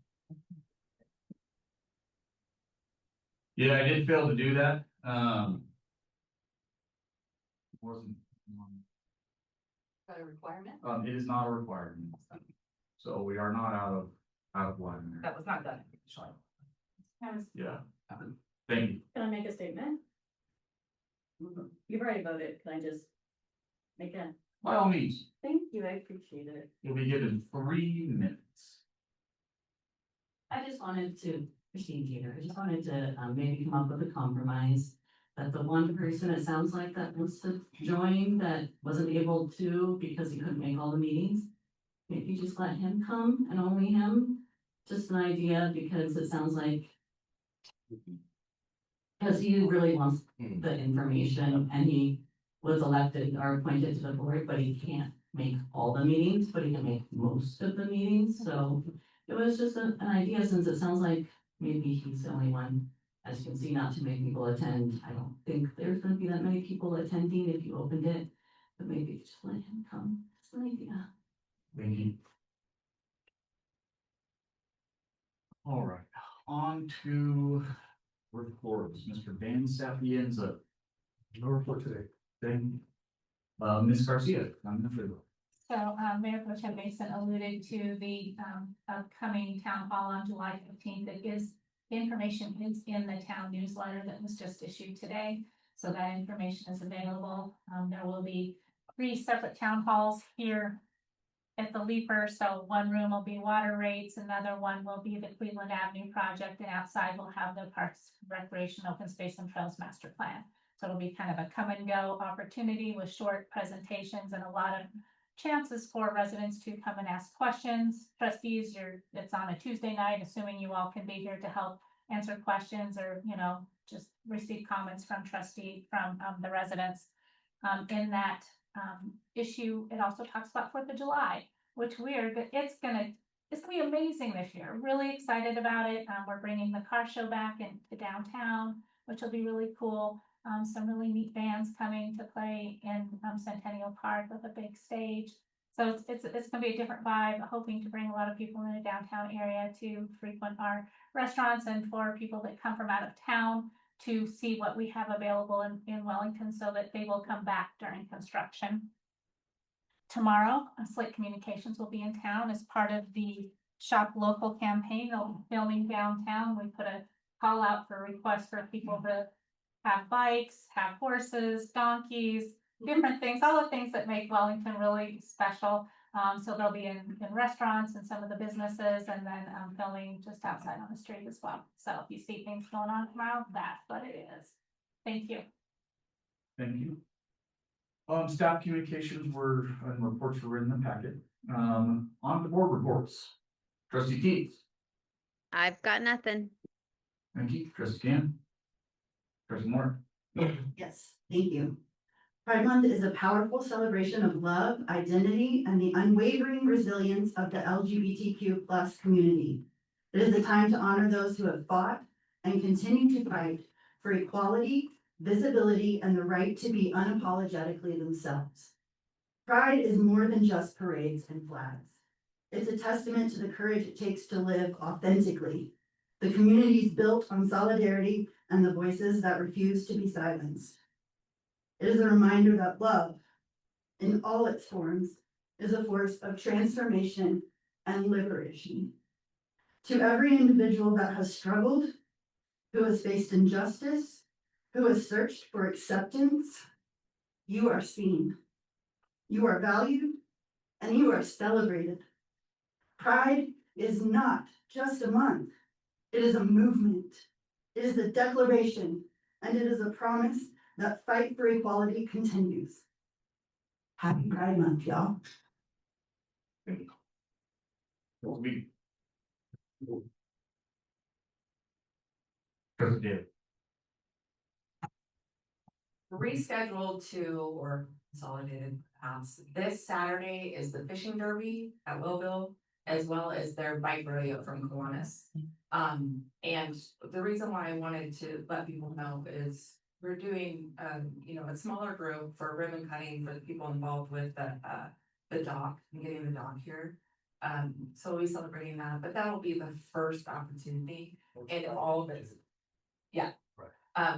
Yeah, I did fail to do that. Wasn't. Got a requirement? It is not a requirement. So we are not out of line there. That was not done. Yeah. Thank you. Can I make a statement? You've already voted, can I just make a, By all means, thank you, I appreciate it. you'll be given 3 minutes. I just wanted to, Christine Gator, I just wanted to maybe come up with a compromise. That the one person, it sounds like that wants to join, that wasn't able to because he couldn't make all the meetings. maybe just let him come and only him. Just an idea, because it sounds like. Because he really wants the information, and he was elected or appointed to the board, but he can't make all the meetings, but he can make most of the meetings, so. It was just an idea, since it sounds like maybe he's the only one, as you can see, not too many people attend. I don't think there's gonna be that many people attending if you opened it, but maybe just let him come. It's an idea. Thank you. All right, on to reports. Mr. Van Sapienza. No report today. Then, Ms. Garcia, I'm the floor. So, Mayor Pro Tem Mason alluded to the, upcoming town hall on July 15th. That gives information is in the town newsletter that was just issued today. So that information is available. There will be 3 separate town halls here at the Leaper. So one room will be water rates, another one will be the Cleveland Avenue project, and outside we'll have the Parks, Recreation, Open Space and Trails Master Plan. So it'll be kind of a come and go opportunity with short presentations and a lot of chances for residents to come and ask questions. Trustees, it's on a Tuesday night, assuming you all can be here to help answer questions or, just receive comments from the residents. In that issue, it also talks about 4th of July, which it's gonna be amazing this year. Really excited about it. We're bringing the car show back into downtown, which will be really cool. Some really neat bands coming to play in Centennial Park with a big stage. So it's gonna be a different vibe, hoping to bring a lot of people in the downtown area to frequent our restaurants, and for people that come from out of town to see what we have available in Wellington, so that they will come back during construction. Tomorrow, Slate Communications will be in town as part of the Shop Local campaign. They'll be filming downtown. We put a call out for requests for people to have bikes, have horses, donkeys, different things, all the things that make Wellington really special. So they'll be in restaurants and some of the businesses, and then filming just outside on the street as well. So if you see things going on tomorrow, that's what it is. Thank you. Thank you. Staff communications and reports were in the packet. On the board reports. Trustee Keats. I've got nothing. Thank you. Trustee Can. Trustee Moore. Yes, thank you. Pride Month is a powerful celebration of love, identity, and the unwavering resilience of the LGBTQ+ community. It is a time to honor those who have fought and continue to fight for equality, visibility, and the right to be unapologetically themselves. Pride is more than just parades and flags. It's a testament to the courage it takes to live authentically. The community is built on solidarity and the voices that refuse to be silenced. It is a reminder that love, in all its forms, is a force of transformation and liberation. To every individual that has struggled, who has faced injustice, who has searched for acceptance, you are seen, you are valued, and you are celebrated. Pride is not just a month, it is a movement. It is a declaration, and it is a promise that fight for equality continues. Happy Pride Month, y'all. Trustee David. Rescheduled to, or consolidated, this Saturday is the fishing derby at Willville, as well as their bike rodeo from Kiwanis. And the reason why I wanted to let people know is we're doing, a smaller group for ribbon cutting for the people involved with the dock and getting the dock here. So we'll be celebrating that, but that'll be the first opportunity, and all of it. Yeah.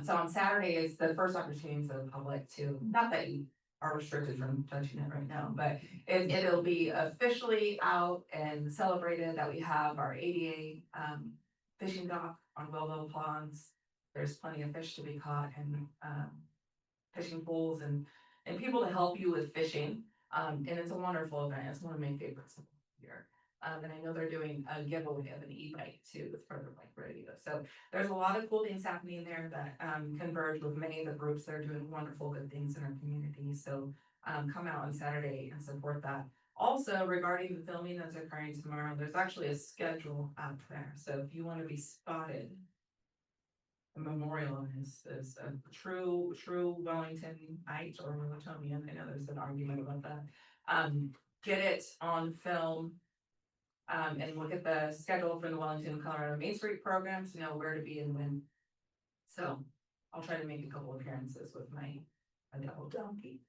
So on Saturday is the first opportunity for the public to, not that you are restricted from touching it right now, but it'll be officially out and celebrated that we have our ADA fishing dock on Willville Ponds. There's plenty of fish to be caught, and fishing pools and people to help you with fishing. And it's a wonderful event. It's one of my favorites of the year. And I know they're doing a giveaway of an e-bike too as part of bike rodeo. So there's a lot of cool things happening there that converge with many of the groups that are doing wonderful good things in our community. So come out on Saturday and support that. Also, regarding the filming that's occurring tomorrow, there's actually a schedule out there, so if you want to be spotted. A memorial is a true Wellingtonite or Wellingtonian, I know there's an argument about that. Get it on film. And look at the schedule for the Wellington, Colorado Main Street program to know where to be and when. So I'll try to make a couple appearances with my double donkey.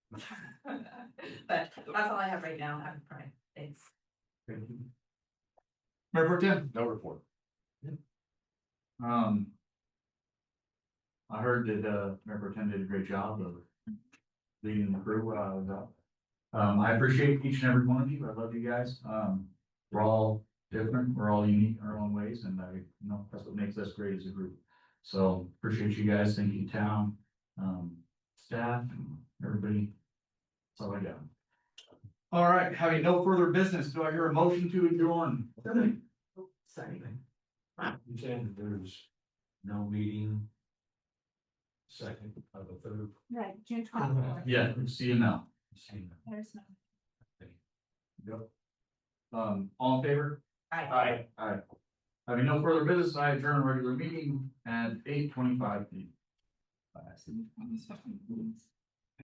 But that's all I have right now. Happy Pride. Thanks. Thank you. Mayor Pro Tem? No report. I heard that, Mayor Pro Tem did a great job of leading the crew while I was out. I appreciate each and every one of you. I love you guys. We're all different. We're all unique in our own ways, and that's what makes us great as a group. So appreciate you guys. Thank you, town, staff, and everybody. That's all I got. All right, having no further business, do I hear a motion to adjourn? Sorry. You saying that there's no meeting? Second of the third. Right, June 24th. Yeah, see you now. There's no. Yep. All in favor? Aye. Aye. Having no further business, I adjourn regular meeting at 8:25 p.m.